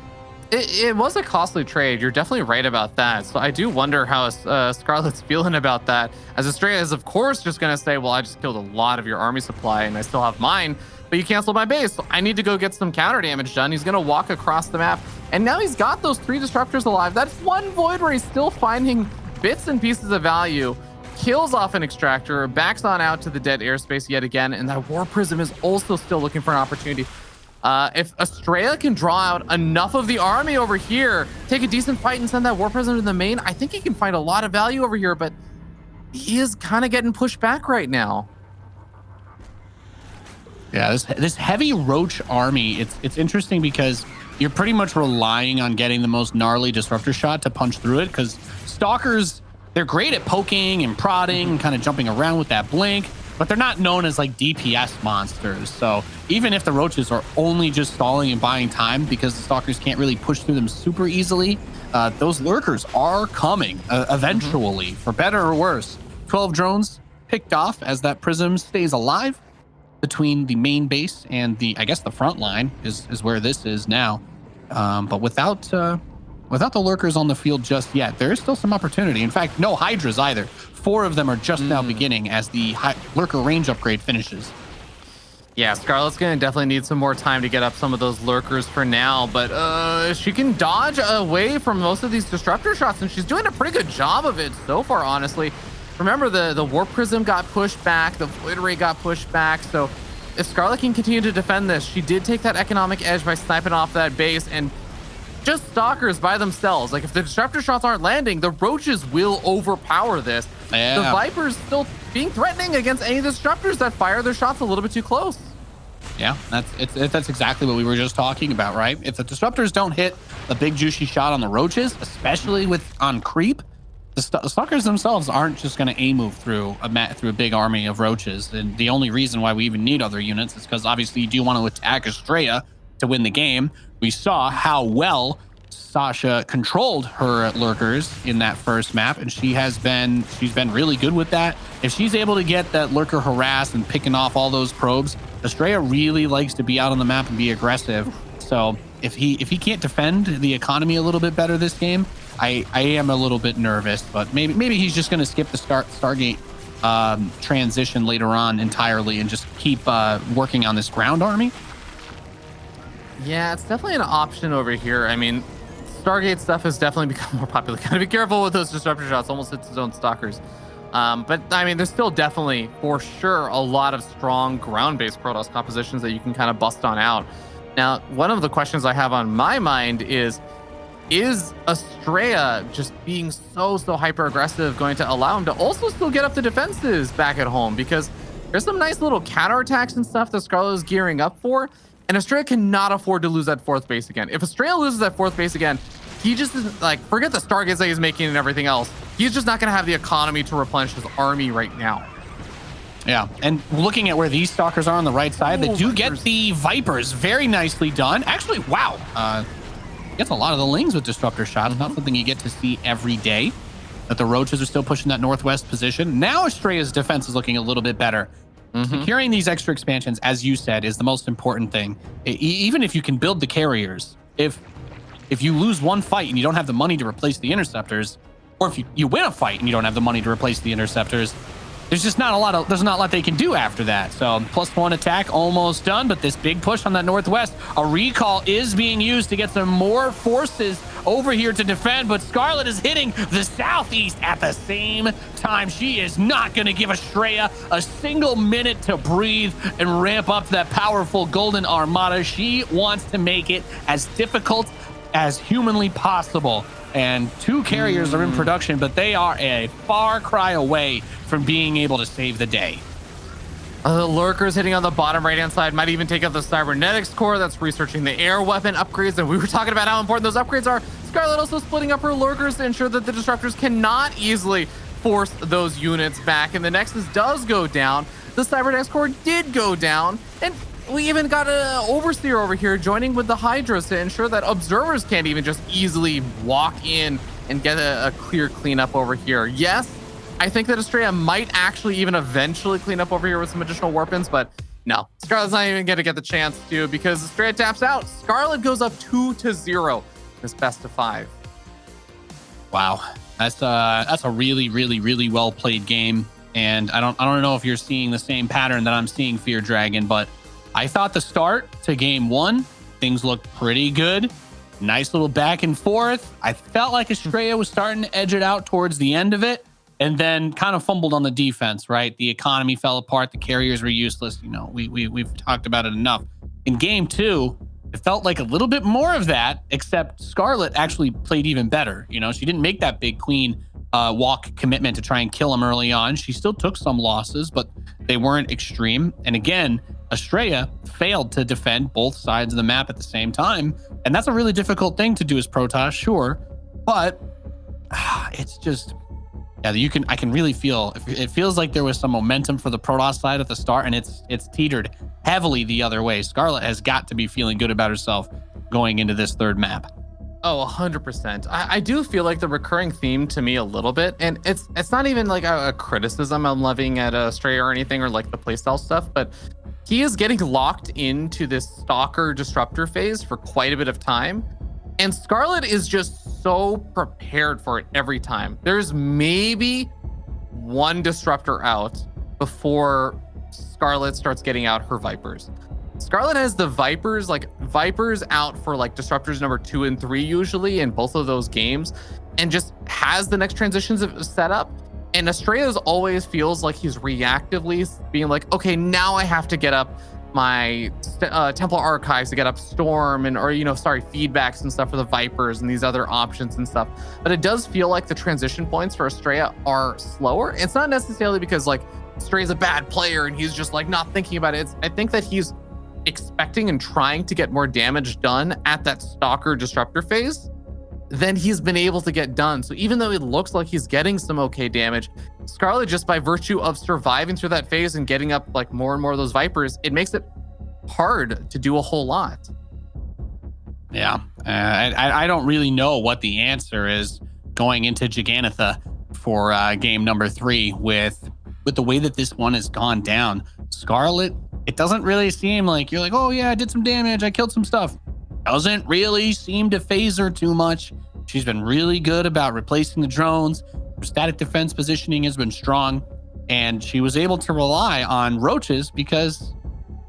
It was a costly trade. You're definitely right about that. So I do wonder how Scarlett's feeling about that. As Astrea is, of course, just going to say, well, I just killed a lot of your army supply and I still have mine, but you canceled my base. So I need to go get some counter damage done. He's going to walk across the map. And now he's got those 3 Disruptors alive. That's one Void where he's still finding bits and pieces of value. Kills off an Extractor, backs on out to the dead airspace yet again. And that War Prism is also still looking for an opportunity. If Astrea can draw out enough of the army over here, take a decent fight and send that War Prism to the main, I think he can find a lot of value over here, but he is kind of getting pushed back right now. Yeah, this heavy Roach army, it's interesting because you're pretty much relying on getting the most gnarly disruptor shot to punch through it, because stalkers, they're great at poking and prodding and kind of jumping around with that blink, but they're not known as like DPS monsters. So even if the roaches are only just stalling and buying time because the stalkers can't really push through them super easily, those lurkers are coming eventually, for better or worse. 12 drones picked off as that prism stays alive between the main base and the, I guess the front line is where this is now. But without the lurkers on the field just yet, there is still some opportunity. In fact, no hydras either. 4 of them are just now beginning as the lurker range upgrade finishes. Yeah, Scarlett's going to definitely need some more time to get up some of those lurkers for now, but she can dodge away from most of these disruptor shots, and she's doing a pretty good job of it so far, honestly. Remember, the warp prism got pushed back, the void ray got pushed back, so if Scarlett can continue to defend this, she did take that economic edge by sniping off that base, and just stalkers by themselves. Like, if the disruptor shots aren't landing, the roaches will overpower this. Yeah. The Vipers still being threatening against any of the disruptors that fire their shots a little bit too close. Yeah, that's exactly what we were just talking about, right? If the disruptors don't hit a big juicy shot on the roaches, especially on creep, the stalkers themselves aren't just going to A-move through a big army of roaches. And the only reason why we even need other units is because obviously you do want to attack Astrea to win the game. We saw how well Sasha controlled her lurkers in that first map, and she's been really good with that. If she's able to get that lurker harassed and picking off all those probes, Astrea really likes to be out on the map and be aggressive. So if he can't defend the economy a little bit better this game, I am a little bit nervous, but maybe he's just going to skip the Stargate transition later on entirely and just keep working on this ground army. Yeah, it's definitely an option over here. I mean, Stargate stuff has definitely become more popular. Gotta be careful with those disruptor shots. Almost hits his own stalkers. But I mean, there's still definitely, for sure, a lot of strong ground-based Protoss compositions that you can kind of bust on out. Now, one of the questions I have on my mind is Astrea just being so hyper aggressive going to allow him to also still get up the defenses back at home? Because there's some nice little counterattacks and stuff that Scarlett is gearing up for, and Astrea cannot afford to lose that 4th base again. If Astrea loses that 4th base again, he just isn't, like, forget the Stargates that he's making and everything else. He's just not going to have the economy to replenish his army right now. Yeah, and looking at where these stalkers are on the right side, they do get the Vipers. Very nicely done. Actually, wow. Gets a lot of the Lings with disruptor shots. Not something you get to see every day. But the roaches are still pushing that northwest position. Now Astrea's defense is looking a little bit better. Securing these extra expansions, as you said, is the most important thing. Even if you can build the carriers, if you lose one fight and you don't have the money to replace the interceptors, or if you win a fight and you don't have the money to replace the interceptors, there's not a lot they can do after that. So +1 attack almost done, but this big push on that northwest, a recall is being used to get some more forces over here to defend, but Scarlett is hitting the southeast at the same time. She is not going to give Astrea a single minute to breathe and ramp up that powerful golden armada. She wants to make it as difficult as humanly possible. And 2 carriers are in production, but they are a far cry away from being able to save the day. The lurkers hitting on the bottom right-hand side might even take out the cybernetics core that's researching the air weapon upgrades. And we were talking about how important those upgrades are. Scarlett also splitting up her lurkers to ensure that the disruptors cannot easily force those units back. And the Nexus does go down. The cybernetics core did go down. And we even got an overseer over here joining with the Hydras to ensure that observers can't even just easily walk in and get a clear cleanup over here. Yes, I think that Astrea might actually even eventually clean up over here with some additional warpins, but no, Scarlett's not even going to get the chance to, because Astrea taps out. Scarlett goes up 2-0 this best of 5. Wow, that's a really well played game, and I don't know if you're seeing the same pattern that I'm seeing, Fear Dragon, but I thought the start to game 1, things looked pretty good. Nice little back and forth. I felt like Astrea was starting to edge it out towards the end of it, and then kind of fumbled on the defense, right? The economy fell apart. The carriers were useless. You know, we've talked about it enough. In game 2, it felt like a little bit more of that, except Scarlett actually played even better. You know, she didn't make that big queen walk commitment to try and kill him early on. She still took some losses, but they weren't extreme. And again, Astrea failed to defend both sides of the map at the same time. And that's a really difficult thing to do as Protoss, sure. But it's just, yeah, I can really feel, it feels like there was some momentum for the Protoss side at the start, and it's teetered heavily the other way. Scarlett has got to be feeling good about herself going into this third map. Oh, 100%. I do feel like the recurring theme to me a little bit, and it's not even like a criticism I'm levying at Astrea or anything, or like the playstyle stuff, but he is getting locked into this stalker disruptor phase for quite a bit of time. And Scarlett is just so prepared for it every time. There's maybe one disruptor out before Scarlett starts getting out her Vipers. Scarlett has the Vipers out for like disruptors number 2 and 3 usually in both of those games, and just has the next transitions set up. And Astrea's always feels like he's reactively being like, okay, now I have to get up my Templar Archives to get up Storm and feedbacks and stuff for the Vipers and these other options and stuff. But it does feel like the transition points for Astrea are slower. It's not necessarily because like Astrea's a bad player and he's just like not thinking about it. I think that he's expecting and trying to get more damage done at that stalker disruptor phase than he's been able to get done. So even though it looks like he's getting some okay damage, Scarlett, just by virtue of surviving through that phase and getting up like more and more of those Vipers, it makes it hard to do a whole lot. Yeah, I don't really know what the answer is going into Jegantha for game number 3 with the way that this one has gone down. Scarlett, it doesn't really seem like you're like, oh yeah, I did some damage, I killed some stuff. Doesn't really seem to phase her too much. She's been really good about replacing the drones. Her static defense positioning has been strong, and she was able to rely on roaches because,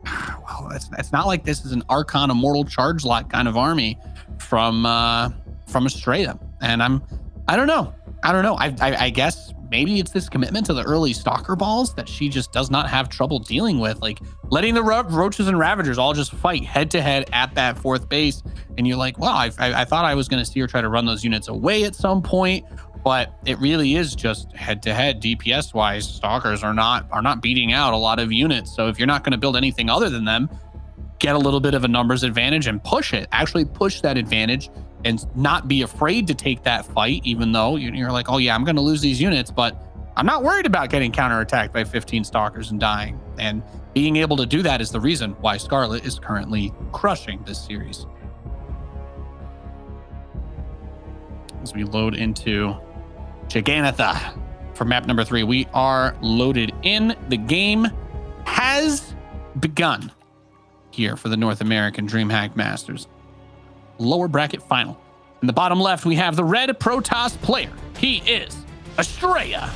well, it's not like this is an Archon Immortal Charge Lot kind of army from Astrea. And I don't know. I guess maybe it's this commitment to the early Stalker balls that she just does not have trouble dealing with, like letting the Roaches and Ravagers all just fight head to head at that 4th base. And you're like, well, I thought I was going to see her try to run those units away at some point, but it really is just head to head DPS wise. Stalkers are not beating out a lot of units. So if you're not going to build anything other than them, get a little bit of a numbers advantage and actually push that advantage and not be afraid to take that fight, even though you're like, oh yeah, I'm going to lose these units, but I'm not worried about getting counterattacked by 15 Stalkers and dying. And being able to do that is the reason why Scarlett is currently crushing this series. As we load into Jegantha for map number 3, we are loaded in. The game has begun here for the North American DreamHack Masters lower bracket final. In the bottom left, we have the red Protoss player. He is Astrea.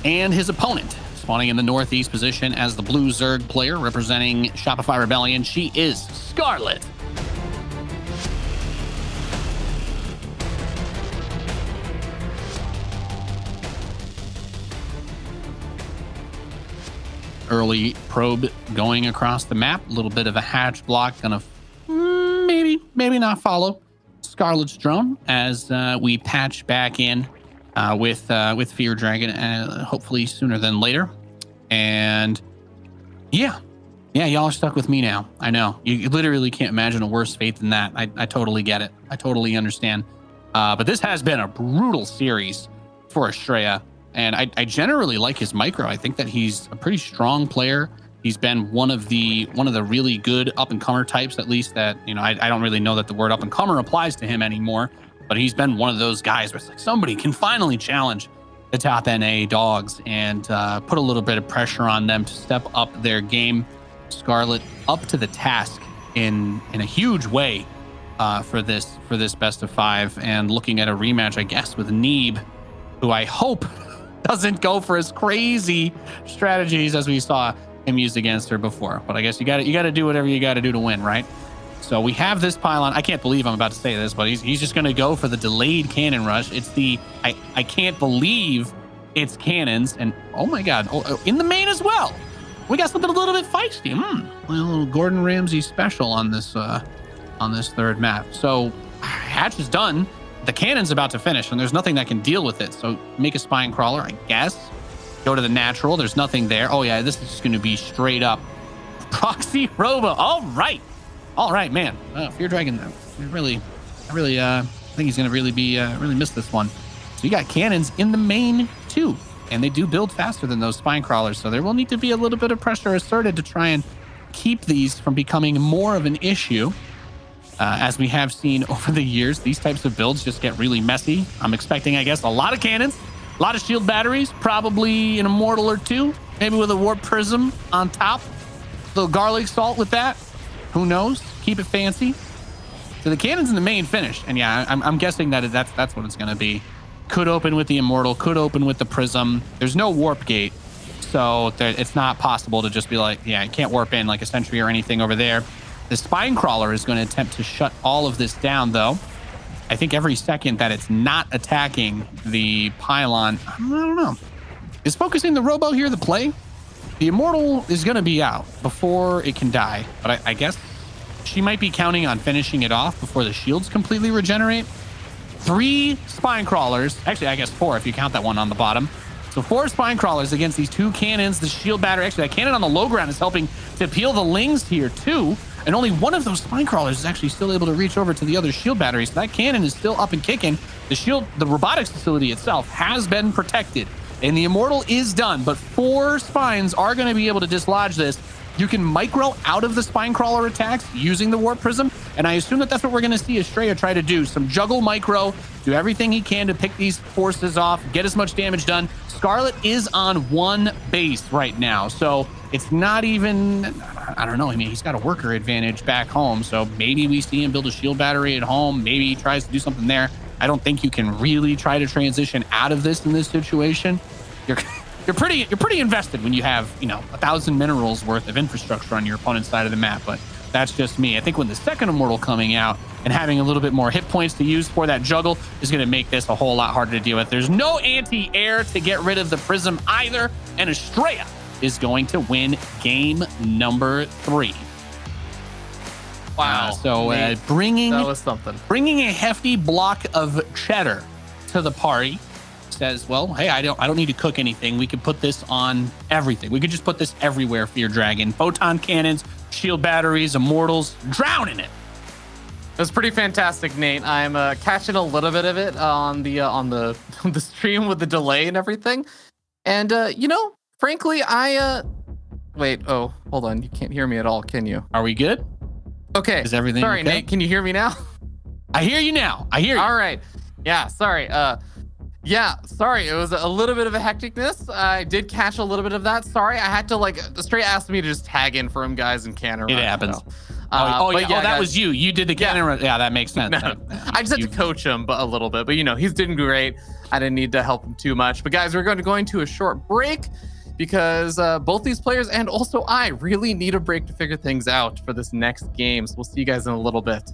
And his opponent, spawning in the northeast position as the blue Zerg player representing Shopify Rebellion, she is Scarlett. Early probe going across the map. A little bit of a hatch block. Gonna maybe not follow Scarlett's drone as we patch back in with Fear Dragon, hopefully sooner than later. And yeah, y'all are stuck with me now. I know. You literally can't imagine a worse fate than that. I totally get it. I totally understand. But this has been a brutal series for Astrea. And I generally like his micro. I think that he's a pretty strong player. He's been one of the really good up-and-comer types, at least that, I don't really know that the word up-and-comer applies to him anymore, but he's been one of those guys where it's like somebody can finally challenge the top NA dogs and put a little bit of pressure on them to step up their game. Scarlett up to the task in a huge way for this best of 5, and looking at a rematch, I guess, with Neeb, who I hope doesn't go for as crazy strategies as we saw him use against her before. But I guess you got to do whatever you got to do to win, right? So we have this pylon. I can't believe I'm about to say this, but he's just going to go for the delayed cannon rush. It's I can't believe it's cannons, and oh my god, in the main as well. We got something a little bit feisty. A little Gordon Ramsay special on this third map. So hatch is done. the cannon's about to finish, and there's nothing that can deal with it. So make a spine crawler, I guess. Go to the natural. There's nothing there. Oh, yeah, this is just going to be straight up proxy robo. All right, man. Fear Dragon, I think he's going to really miss this one. So you got cannons in the main, too. And they do build faster than those spine crawlers. So there will need to be a little bit of pressure asserted to try and keep these from becoming more of an issue. As we have seen over the years, these types of builds just get really messy. I'm expecting, I guess, a lot of cannons, a lot of shield batteries, probably an immortal or two, maybe with a warp prism on top. A little garlic salt with that. Who knows? Keep it fancy. So the cannon's in the main finish. And yeah, I'm guessing that's what it's going to be. Could open with the immortal, could open with the prism. There's no warp gate. So it's not possible to just be like, yeah, it can't warp in like a sentry or anything over there. The spine crawler is going to attempt to shut all of this down, though. I think every second that it's not attacking the pylon, I don't know. Is focusing the robo here the play? The immortal is going to be out before it can die, but I guess she might be counting on finishing it off before the shields completely regenerate. 3 spine crawlers, actually I guess 4 if you count that one on the bottom. So 4 spine crawlers against these 2 cannons. The shield battery, actually that cannon on the low ground is helping to peel the lings here too. And only one of those spine crawlers is actually still able to reach over to the other shield battery. So that cannon is still up and kicking. The robotics facility itself has been protected. And the immortal is done, but 4 spines are going to be able to dislodge this. You can micro out of the spine crawler attacks using the warp prism. And I assume that's what we're going to see Astrea try to do. Some juggle micro, do everything he can to pick these forces off, get as much damage done. Scarlett is on 1 base right now. So it's not even, I don't know. I mean, he's got a worker advantage back home. So maybe we see him build a shield battery at home. Maybe he tries to do something there. I don't think you can really try to transition out of this in this situation. You're pretty invested when you have, 1,000 minerals worth of infrastructure on your opponent's side of the map, but that's just me. I think when the second immortal coming out and having a little bit more hit points to use for that juggle is going to make this a whole lot harder to deal with. There's no anti-air to get rid of the prism either, and Astrea is going to win game number 3. Wow. Bringing that was something. Bringing a hefty block of cheddar to the party. Says, well, hey, I don't need to cook anything. We could put this on everything. We could just put this everywhere, Fear Dragon. Photon cannons, shield batteries, immortals, drown in it. That's pretty fantastic, Nate. I'm catching a little bit of it on the stream with the delay and everything. And frankly, wait, oh, hold on. You can't hear me at all, can you? Are we good? Okay. Is everything Sorry, okay? Nate, can you hear me now? I hear you now. I hear you. All right. Yeah, sorry. Yeah, sorry. It was a little bit of a hecticness. I did catch a little bit of that. Sorry, I had to Astrea asked me to just tag in for him, guys, and cannon run. It happens. So. That guys, was you. You did the cannon run. Yeah, that makes sense. No, I just had to coach him a little bit, but he's doing great. I didn't need to help him too much. But guys, we're going to a short break because both these players and also I really need a break to figure things out for this next game. So we'll see you guys in a little bit.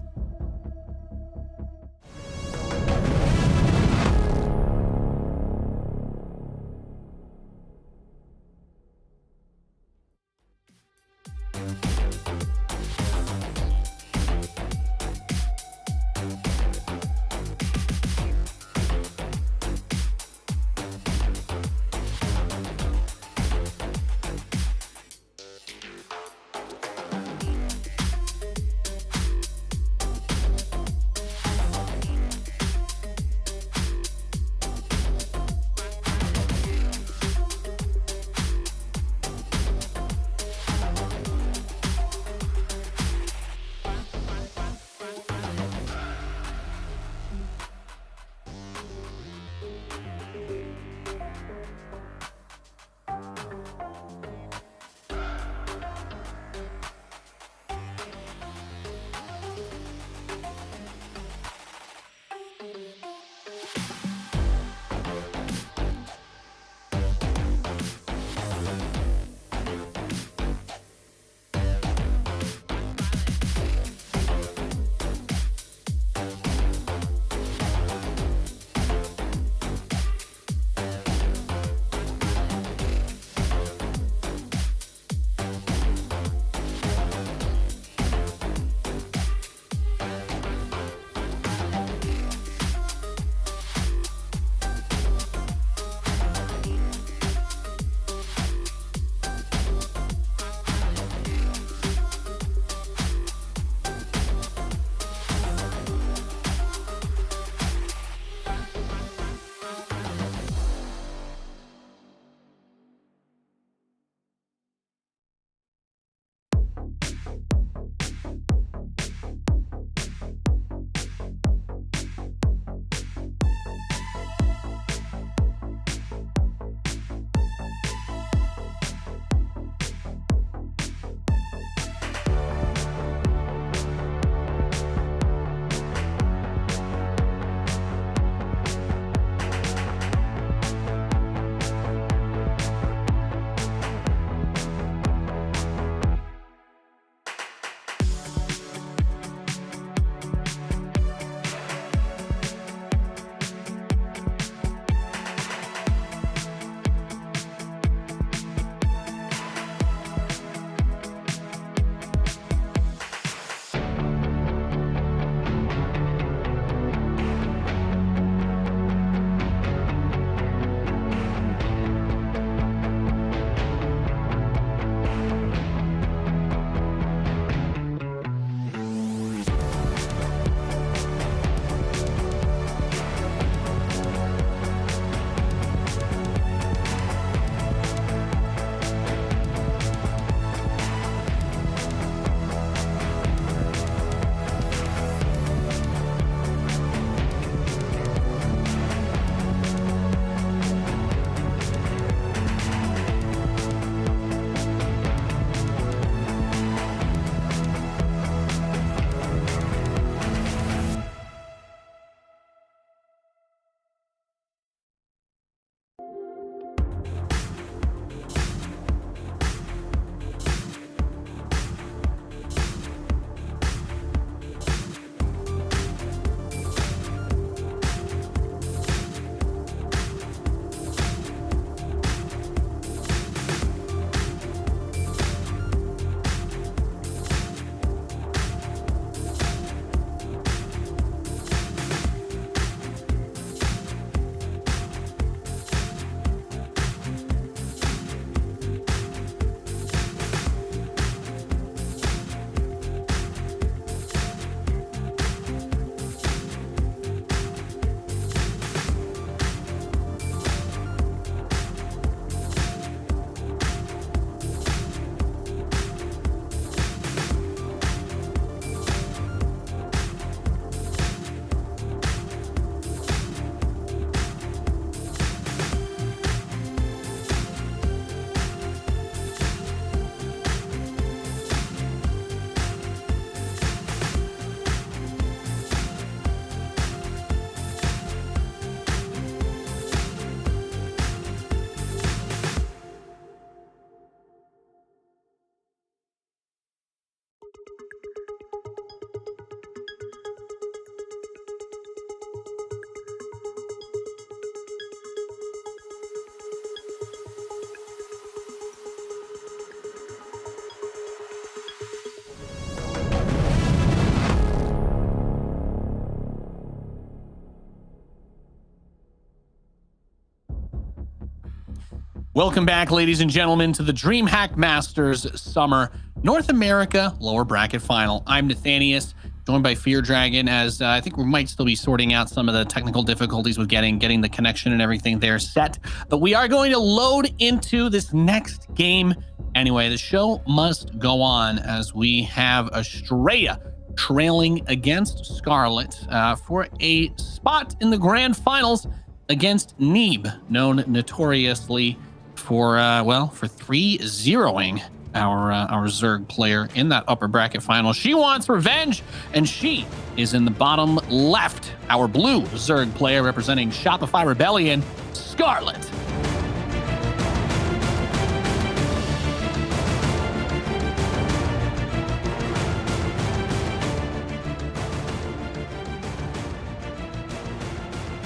Welcome back, ladies and gentlemen, to the DreamHack Masters Summer North America Lower Bracket Final. I'm Nathanius, joined by Fear Dragon, as I think we might still be sorting out some of the technical difficulties with getting the connection and everything there set. But we are going to load into this next game. Anyway, the show must go on as we have Astrea trailing against Scarlett for a spot in the grand finals against Neeb, known notoriously for 3-0ing our Zerg player in that upper bracket final. She wants revenge, and she is in the bottom left. Our blue Zerg player representing Shopify Rebellion, Scarlett.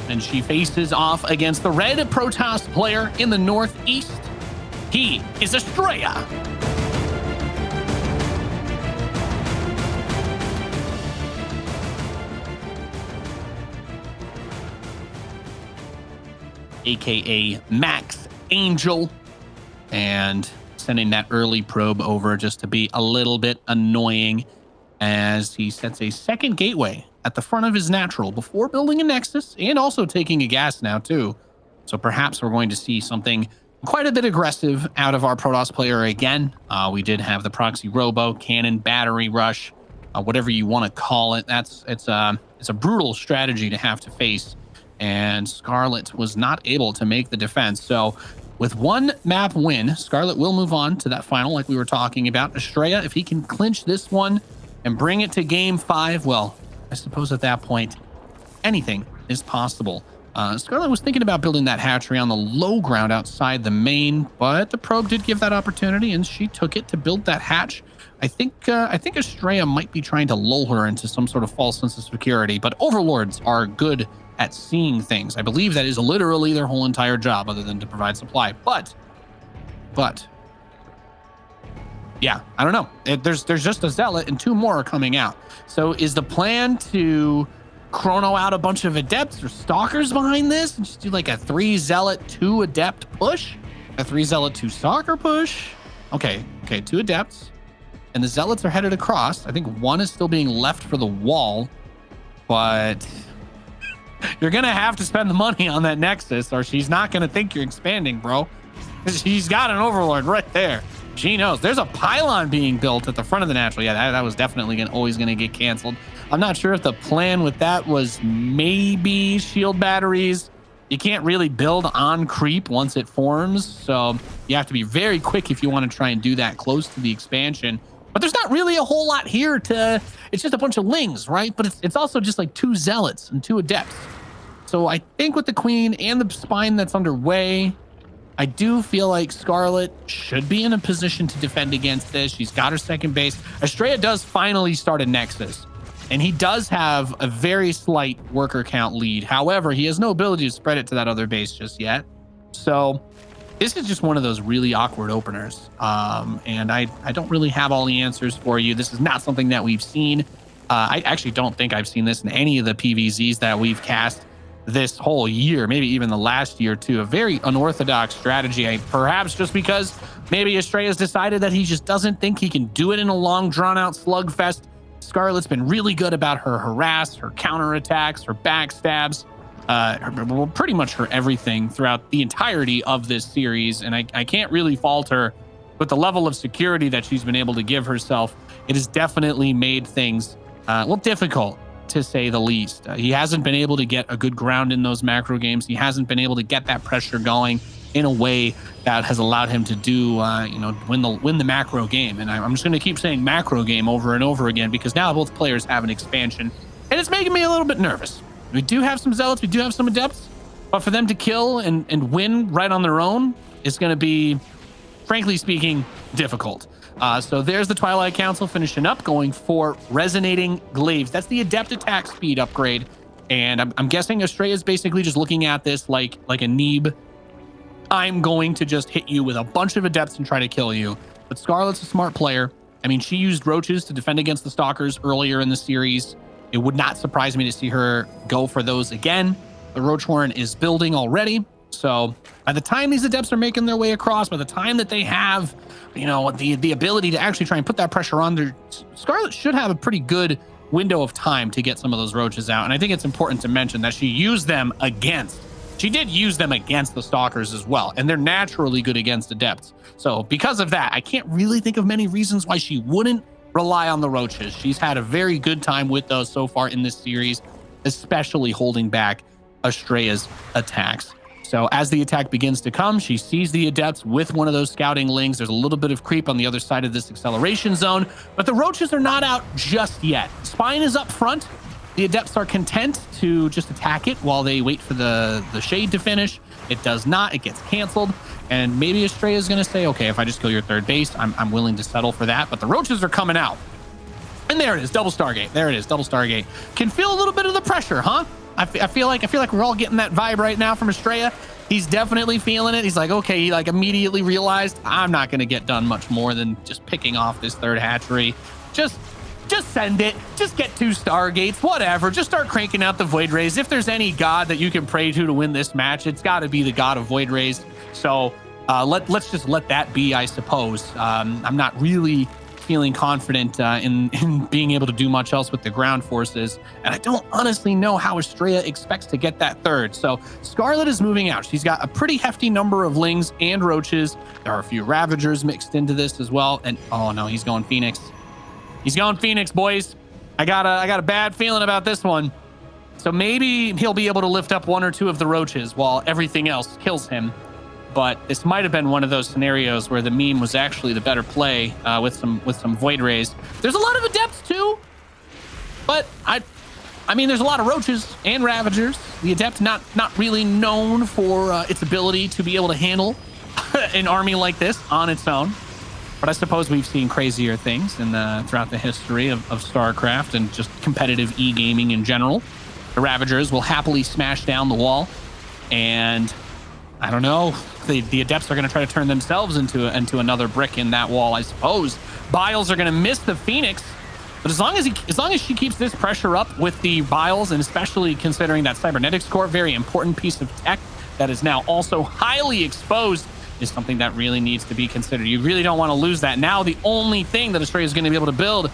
And she faces off against the red Protoss player in the northeast. He is Astrea. AKA Max Angel. And sending that early probe over just to be a little bit annoying as he sets a second gateway at the front of his natural before building a Nexus and also taking a gas now too. So perhaps we're going to see something quite a bit aggressive out of our Protoss player again. We did have the proxy robo, cannon, battery rush, whatever you want to call it. It's a brutal strategy to have to face. And Scarlett was not able to make the defense. So with one map win, Scarlett will move on to that final like we were talking about. Astrea, if he can clinch this one and bring it to game 5, well, I suppose at that point, anything is possible. Scarlett was thinking about building that hatchery on the low ground outside the main, but the probe did give that opportunity, and she took it to build that hatch. I think Astrea might be trying to lull her into some sort of false sense of security, but overlords are good at seeing things. I believe that is literally their whole entire job, other than to provide supply. But yeah, I don't know. There's just a zealot and 2 more are coming out. So is the plan to chrono out a bunch of adepts or stalkers behind this and just do like a 3 zealot 2 adept push? A 3 zealot 2 stalker push? Okay, 2 adepts. And the zealots are headed across. I think 1 is still being left for the wall, but you're gonna have to spend the money on that Nexus or she's not gonna think you're expanding, bro. She's got an overlord right there. She knows. There's a pylon being built at the front of the natural. Yeah, that was definitely always going to get canceled. I'm not sure if the plan with that was maybe shield batteries. You can't really build on creep once it forms, so you have to be very quick if you want to try and do that close to the expansion. But there's not really a whole lot here to... It's just a bunch of lings, right? But it's also just like 2 zealots and 2 adepts. So I think with the queen and the spine that's underway, I do feel like Scarlett should be in a position to defend against this. She's got her second base. Astrea does finally start a Nexus, and he does have a very slight worker count lead. However, he has no ability to spread it to that other base just yet. So this is just one of those really awkward openers. And I don't really have all the answers for you. This is not something that we've seen. I actually don't think I've seen this in any of the PVZs that we've cast this whole year, maybe even the last year too. A very unorthodox strategy, perhaps just because maybe Astrea's decided that he just doesn't think he can do it in a long drawn-out slugfest. Scarlett's been really good about her harass, her counterattacks, her backstabs, pretty much her everything throughout the entirety of this series, and I can't really fault her with the level of security that she's been able to give herself. It has definitely made things difficult, to say the least. He hasn't been able to get a good ground in those macro games. He hasn't been able to get that pressure going in a way that has allowed him to do, win the macro game. And I'm just going to keep saying macro game over and over again because now both players have an expansion, and it's making me a little bit nervous. We do have some zealots, we do have some adepts, but for them to kill and win right on their own is going to be, frankly speaking, difficult. So there's the Twilight Council finishing up, going for Resonating Glaives. That's the adept attack speed upgrade. And I'm guessing Astrea is basically just looking at this like a Neeb. I'm going to just hit you with a bunch of adepts and try to kill you. But Scarlett's a smart player. I mean, she used roaches to defend against the stalkers earlier in the series. It would not surprise me to see her go for those again. The Roach Horn is building already. So by the time these adepts are making their way across, by the time that they have, the ability to actually try and put that pressure on, Scarlett should have a pretty good window of time to get some of those roaches out. And I think it's important to mention that she did use them against the stalkers as well, and they're naturally good against adepts. So because of that, I can't really think of many reasons why she wouldn't rely on the roaches. She's had a very good time with those so far in this series, especially holding back Astrea's attacks. So as the attack begins to come, she sees the adepts with one of those scouting lings. There's a little bit of creep on the other side of this acceleration zone, but the roaches are not out just yet. Spine is up front. The adepts are content to just attack it while they wait for the shade to finish. It does not. It gets canceled. And maybe Astrea is going to say, okay, if I just kill your third base, I'm willing to settle for that. But the roaches are coming out. And there it is, double Stargate. There it is, double Stargate. Can feel a little bit of the pressure, huh? I feel like we're all getting that vibe right now from Astrea. He's definitely feeling it. He's like, okay, he immediately realized I'm not going to get done much more than just picking off this third hatchery. Just send it. Just get 2 Stargates, whatever. Just start cranking out the Void Rays. If there's any god that you can pray to win this match, it's got to be the god of Void Rays. So let's just let that be, I suppose. I'm not really feeling confident in being able to do much else with the ground forces. And I don't honestly know how Astrea expects to get that third. So Scarlett is moving out. She's got a pretty hefty number of lings and roaches. There are a few Ravagers mixed into this as well. And oh no, he's going Phoenix. He's going Phoenix, boys. I got a bad feeling about this one. So maybe he'll be able to lift up 1 or 2 of the roaches while everything else kills him. But this might have been one of those scenarios where the meme was actually the better play with some Void Rays. There's a lot of adepts too, but I mean, there's a lot of roaches and Ravagers. The adept not really known for its ability to be able to handle an army like this on its own. But I suppose we've seen crazier things throughout the history of StarCraft and just competitive e-gaming in general. The Ravagers will happily smash down the wall, and I don't know. The adepts are going to try to turn themselves into another brick in that wall, I suppose. Biles are going to miss the Phoenix, but as long as she keeps this pressure up with the Biles, and especially considering that Cybernetics Core, very important piece of tech that is now also highly exposed, is something that really needs to be considered. You really don't want to lose that. Now the only thing that Astrea is going to be able to build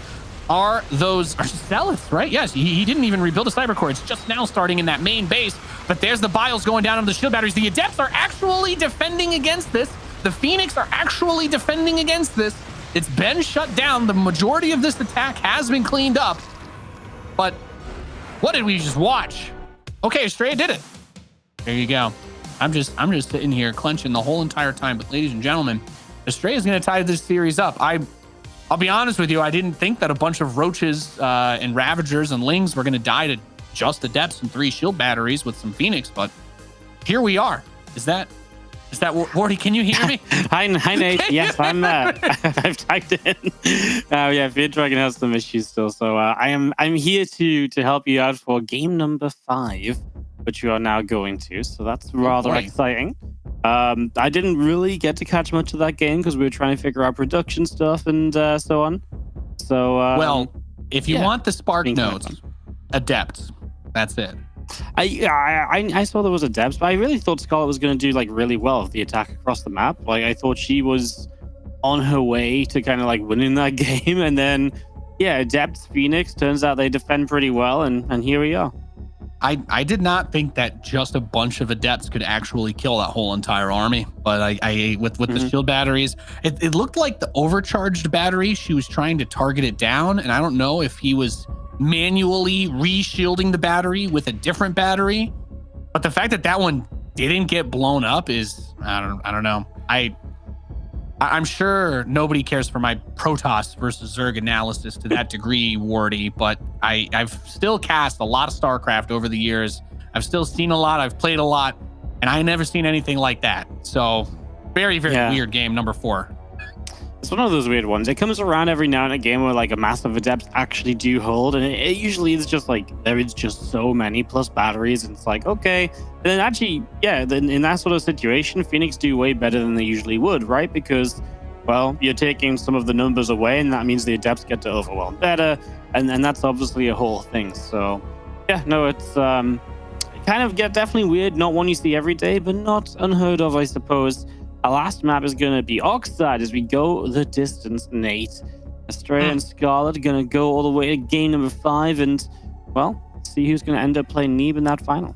are zealots, right? Yes, he didn't even rebuild a cyber core. It's just now starting in that main base. But there's the Biles going down on the shield batteries. The adepts are actually defending against this. The Phoenix are actually defending against this. It's been shut down. The majority of this attack has been cleaned up. But what did we just watch? Okay, Astrea did it. There you go. I'm just sitting here clenching the whole entire time. But ladies and gentlemen, Astrea is going to tie this series up. I'll be honest with you, I didn't think that a bunch of roaches and Ravagers and lings were going to die to just adepts and 3 shield batteries with some Phoenix, but here we are. Is that Wardy? Can you hear me? Hi Nate. Yes, I'm I've typed in. Yeah, Fear Dragon has some issues still, so I'm here to help you out for game number 5, which you are now going to. So that's rather exciting. I didn't really get to catch much of that game because we were trying to figure out production stuff and so on. So well, if you want the spark notes, adepts, that's it. I saw there was adepts, but I really thought Scarlett was going to do really well with the attack across the map. I thought she was on her way to kind of winning that game, and then adepts Phoenix, turns out they defend pretty well, and here we are. I did not think that just a bunch of adepts could actually kill that whole entire army, but I with the shield batteries, it looked like the overcharged battery, she was trying to target it down, and I don't know if he was manually re-shielding the battery with a different battery, but the fact that one didn't get blown up is I don't know. I'm sure nobody cares for my Protoss versus Zerg analysis to that degree, Wardy, but I've still cast a lot of StarCraft over the years. I've still seen a lot, I've played a lot, and I never seen anything like that. So very, very weird game, number 4. It's one of those weird ones. It comes around every now and again where a massive adepts actually do hold, and it usually is just there is just so many plus batteries, and it's okay. And then actually, then in that sort of situation, Phoenix do way better than they usually would, right? Because, well, you're taking some of the numbers away, and that means the adepts get to overwhelm better, and that's obviously a whole thing. So, yeah, no, it's kind of get definitely weird, not one you see every day, but not unheard of, I suppose. Our last map is going to be Oxide as we go the distance, Nate. Astrea and Scarlett are going to go all the way to game number 5 and, well, see who's going to end up playing Neeb in that final.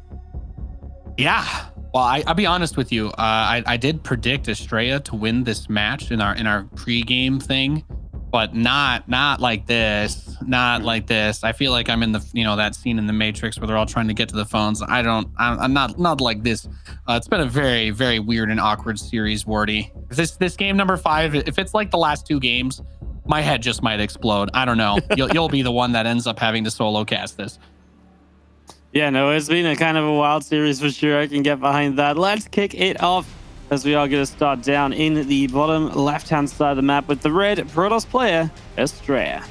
Yeah. Well, I'll be honest with you. I did predict Astrea to win this match in our pregame thing, but not like this. Not like this. I feel like I'm in the that scene in the Matrix where they're all trying to get to the phones. I'm not like this. It's been a very, very weird and awkward series, Wardy. This game number 5, if it's like the last 2 games, my head just might explode. I don't know. You'll be the one that ends up having to solo cast this. Yeah, no, it's been a kind of a wild series for sure. I can get behind that. Let's kick it off as we are going to start down in the bottom left-hand side of the map with the red Protoss player, Astrea.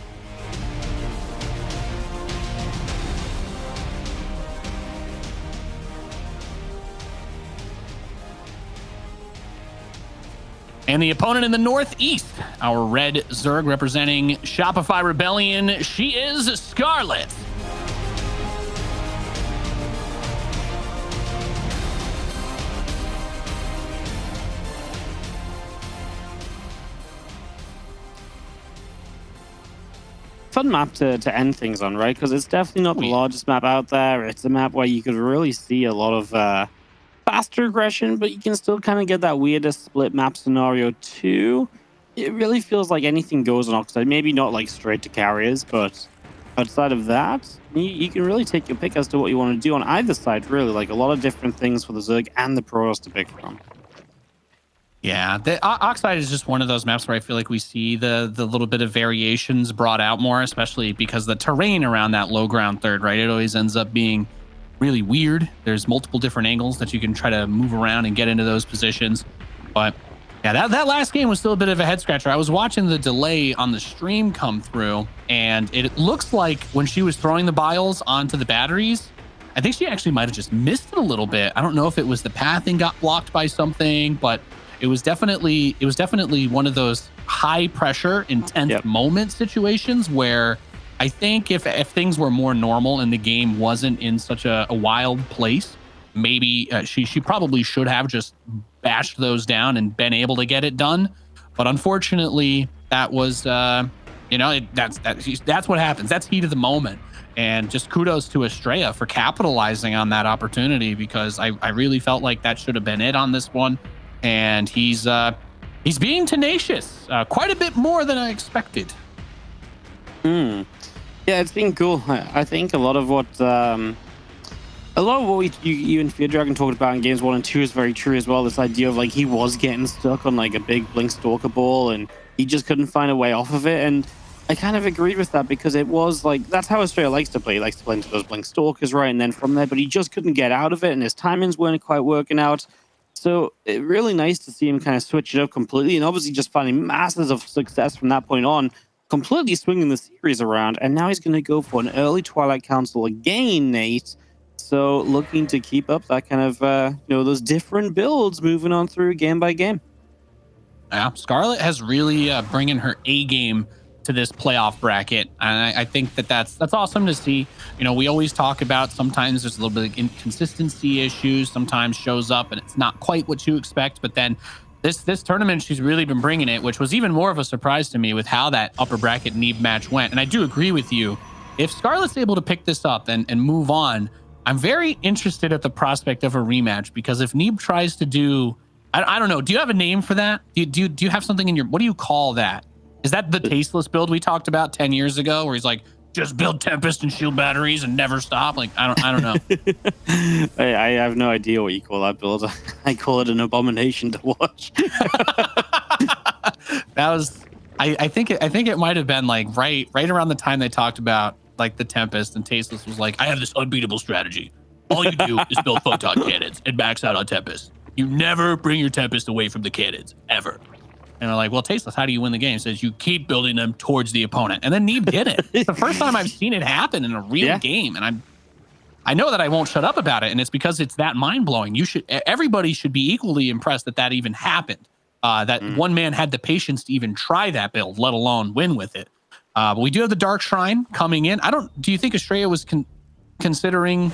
And the opponent in the northeast, our red Zerg representing Shopify Rebellion, she is Scarlett. Fun map to end things on, right? Because it's definitely not the largest map out there. It's a map where you could really see a lot of faster aggression, but you can still kind of get that weirdest split map scenario too. It really feels like anything goes on Oxide. Maybe not like straight to carriers, but outside of that, you can really take your pick as to what you want to do on either side, really. Like a lot of different things for the Zerg and the Protoss to pick from. Yeah, the Oxide is just one of those maps where I feel like we see the little bit of variations brought out more, especially because the terrain around that low ground third, right? It always ends up being really weird. There's multiple different angles that you can try to move around and get into those positions. But yeah, that last game was still a bit of a head scratcher. I was watching the delay on the stream come through, and it looks like when she was throwing the biles onto the batteries, I think she actually might have just missed it a little bit. I don't know if it was the pathing got blocked by something, but it was definitely one of those high pressure, intense moment situations where I think if things were more normal and the game wasn't in such a wild place, maybe she probably should have just bashed those down and been able to get it done. But unfortunately, that was that's what happens. That's heat of the moment. And just kudos to Astrea for capitalizing on that opportunity, because I really felt like that should have been it on this one. And he's being tenacious, quite a bit more than I expected. Yeah, it's been cool. I think a lot of what you and Fear Dragon talked about in games 1 and 2 is very true as well. This idea of like he was getting stuck on like a big Blink Stalker ball and he just couldn't find a way off of it. And I kind of agreed with that, because it was like that's how Astrea likes to play. He likes to play into those Blink Stalkers, right? And then from there, but he just couldn't get out of it, and his timings weren't quite working out. So it's really nice to see him kind of switch it up completely, and obviously just finding masses of success from that point on, completely swinging the series around. And now he's going to go for an early Twilight Council again, Nate. So looking to keep up that kind of, those different builds moving on through game by game. Yeah, Scarlett has really bringing her A game to this playoff bracket, and I think that's awesome to see. We always talk about sometimes there's a little bit of inconsistency issues, sometimes shows up and it's not quite what you expect, but then this tournament she's really been bringing it, which was even more of a surprise to me with how that upper bracket Neeb match went. And I do agree with you, if Scarlett's able to pick this up and move on, I'm very interested at the prospect of a rematch, because if Neeb tries to do, I don't know, do you have a name for that? Do you have something in your, what do you call that? Is that the tasteless build we talked about 10 years ago, where he's like, just build Tempest and shield batteries and never stop? Like, I don't know. I have no idea what you call that build. I call it an abomination to watch. That was, I think it might have been like right around the time they talked about like the Tempest, and Tasteless was like, I have this unbeatable strategy. All you do is build photon cannons and max out on Tempest. You never bring your Tempest away from the cannons, ever. And I'm like, well, Tasteless, how do you win the game? It says you keep building them towards the opponent. And then Neeb did it. It's the first time I've seen it happen in a real game. And I know that I won't shut up about it. And it's because it's that mind-blowing. Everybody should be equally impressed that even happened. One man had the patience to even try that build, let alone win with it. But we do have the Dark Shrine coming in. Do you think Astrea was considering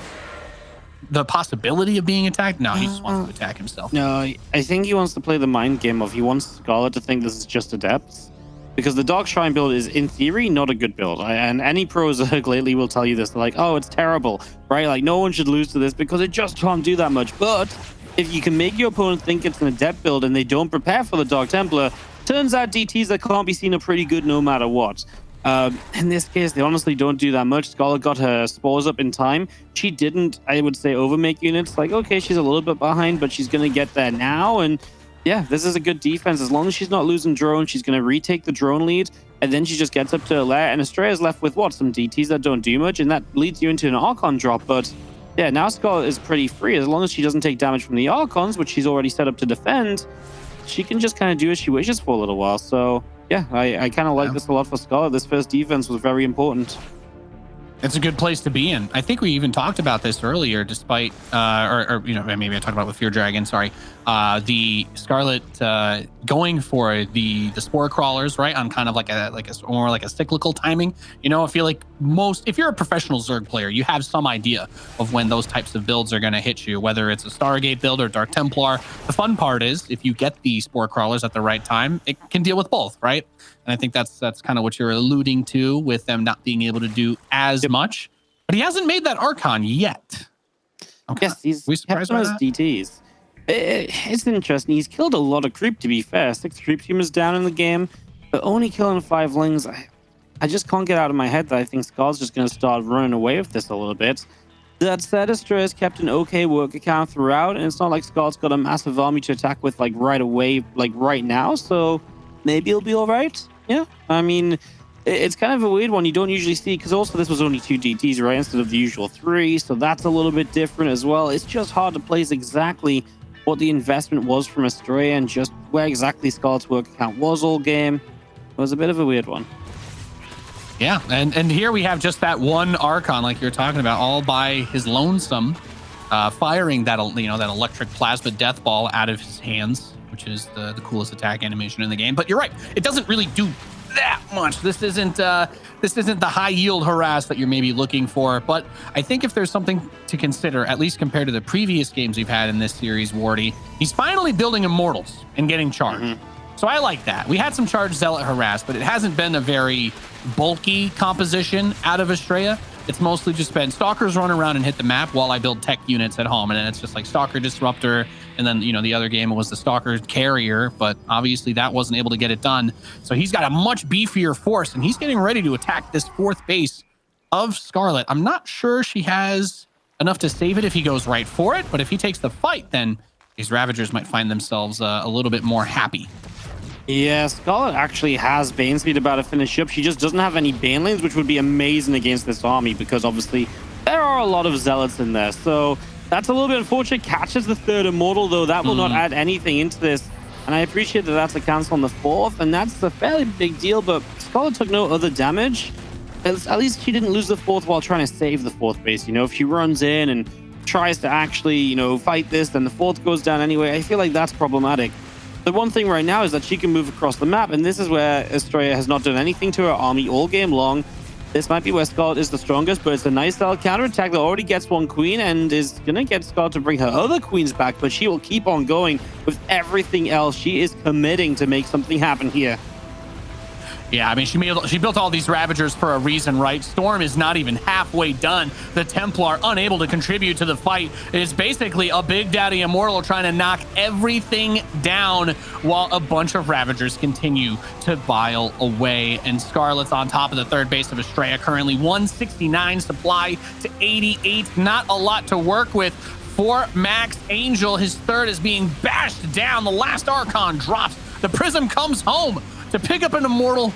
the possibility of being attacked? No, he just wants to attack himself. No, I think he wants to play the mind game of he wants Scarlett to think this is just Adepts. Because the Dark Shrine build is, in theory, not a good build. And any pros lately will tell you this. They're like, oh, it's terrible, right? Like, no one should lose to this because it just can't do that much. But if you can make your opponent think it's an Adept build and they don't prepare for the Dark Templar, turns out DTs that can't be seen are pretty good no matter what. In this case, they honestly don't do that much. Scarlett got her spores up in time. She didn't, I would say, overmake units. Like, okay, she's a little bit behind, but she's going to get there now. And yeah, this is a good defense. As long as she's not losing drone, she's going to retake the drone lead, and then she just gets up to Alaire, and Astrea's left with what? Some DTs that don't do much, and that leads you into an Archon drop. But yeah, now Scarlett is pretty free. As long as she doesn't take damage from the Archons, which she's already set up to defend, she can just kind of do as she wishes for a little while. So yeah, I kind of like this a lot for Scarlett. This first defense was very important. It's a good place to be in. I think we even talked about this earlier, despite, or you know, maybe I talked about it with Fear Dragon. Sorry, the Scarlett going for the spore crawlers, right, on kind of like a more like a cyclical timing. You know, I feel like if you're a professional Zerg player, you have some idea of when those types of builds are going to hit you, whether it's a Stargate build or Dark Templar. The fun part is if you get the spore crawlers at the right time, it can deal with both, right? And I think that's kind of what you're alluding to with them not being able to do as much. But he hasn't made that Archon yet. Okay. Yes, he's we surprised kept by on his that? DTs. It's interesting. He's killed a lot of creep, to be fair. 6 creep teamers down in the game, but only killing 5 lings. I just can't get out of my head that I think Scarlett's just going to start running away with this a little bit. That said, Astrea's kept an okay work account throughout, and it's not like Scarlett's got a massive army to attack with like right away, like right now. So maybe he'll be all right. Yeah, I mean, it's kind of a weird one. You don't usually see, because also this was only 2 DTs, right, instead of the usual 3. So that's a little bit different as well. It's just hard to place exactly what the investment was from Astrea and just where exactly Scarlett's work account was all game. It was a bit of a weird one. Yeah, and here we have just that one Archon, like you're talking about, all by his lonesome, firing that that electric plasma death ball out of his hands, which is the coolest attack animation in the game. But you're right, it doesn't really do that much. This isn't the high yield harass that you're maybe looking for. But I think if there's something to consider, at least compared to the previous games we've had in this series, Wardy, he's finally building Immortals and getting charged. So I like that. We had some charged Zealot harass, but it hasn't been a very bulky composition out of Astrea. It's mostly just been Stalkers run around and hit the map while I build tech units at home. And then it's just like Stalker Disruptor. And then, the other game was the Stalker Carrier, but obviously that wasn't able to get it done. So he's got a much beefier force, and he's getting ready to attack this 4th base of Scarlett. I'm not sure she has enough to save it if he goes right for it, but if he takes the fight, then these Ravagers might find themselves a little bit more happy. Yeah, Scarlett actually has Bane speed about to finish up. She just doesn't have any Banelings, which would be amazing against this army because obviously there are a lot of Zealots in there. So that's a little bit unfortunate. Catches the 3rd Immortal, though. That will not add anything into this. And I appreciate that that's a cancel on the 4th, and that's a fairly big deal, but Scarlett took no other damage. At least she didn't lose the 4th while trying to save the 4th base. If she runs in and tries to actually, fight this, then the 4th goes down anyway. I feel like that's problematic. The one thing right now is that she can move across the map, and this is where Astrea has not done anything to her army all game long. This might be where Scarlett is the strongest, but it's a nice style counterattack that already gets 1 queen and is going to get Scarlett to bring her other queens back, but she will keep on going with everything else. She is committing to make something happen here. Yeah, I mean, she built all these Ravagers for a reason, right? Storm is not even halfway done. The Templar unable to contribute to the fight. It is basically a Big Daddy Immortal trying to knock everything down while a bunch of Ravagers continue to bile away. And Scarlett's on top of the 3rd base of Astrea currently. 169 supply to 88. Not a lot to work with for Max Angel. His 3rd is being bashed down. The last Archon drops. The Prism comes home to pick up an Immortal,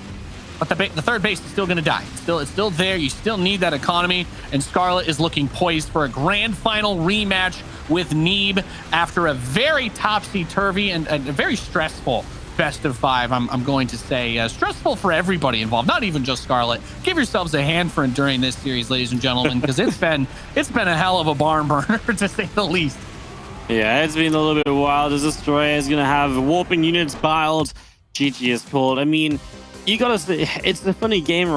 but the 3rd base is still going to die. It's still there. You still need that economy, and Scarlett is looking poised for a grand final rematch with Neeb after a very topsy-turvy and a very stressful best of 5. I'm going to say stressful for everybody involved, not even just Scarlett. Give yourselves a hand for enduring this series, ladies and gentlemen, because it's been a hell of a barn burner to say the least. Yeah, it's been a little bit wild as Astrea is going to have warping units biled. GG is called. I mean, you gotta say, it's a funny game,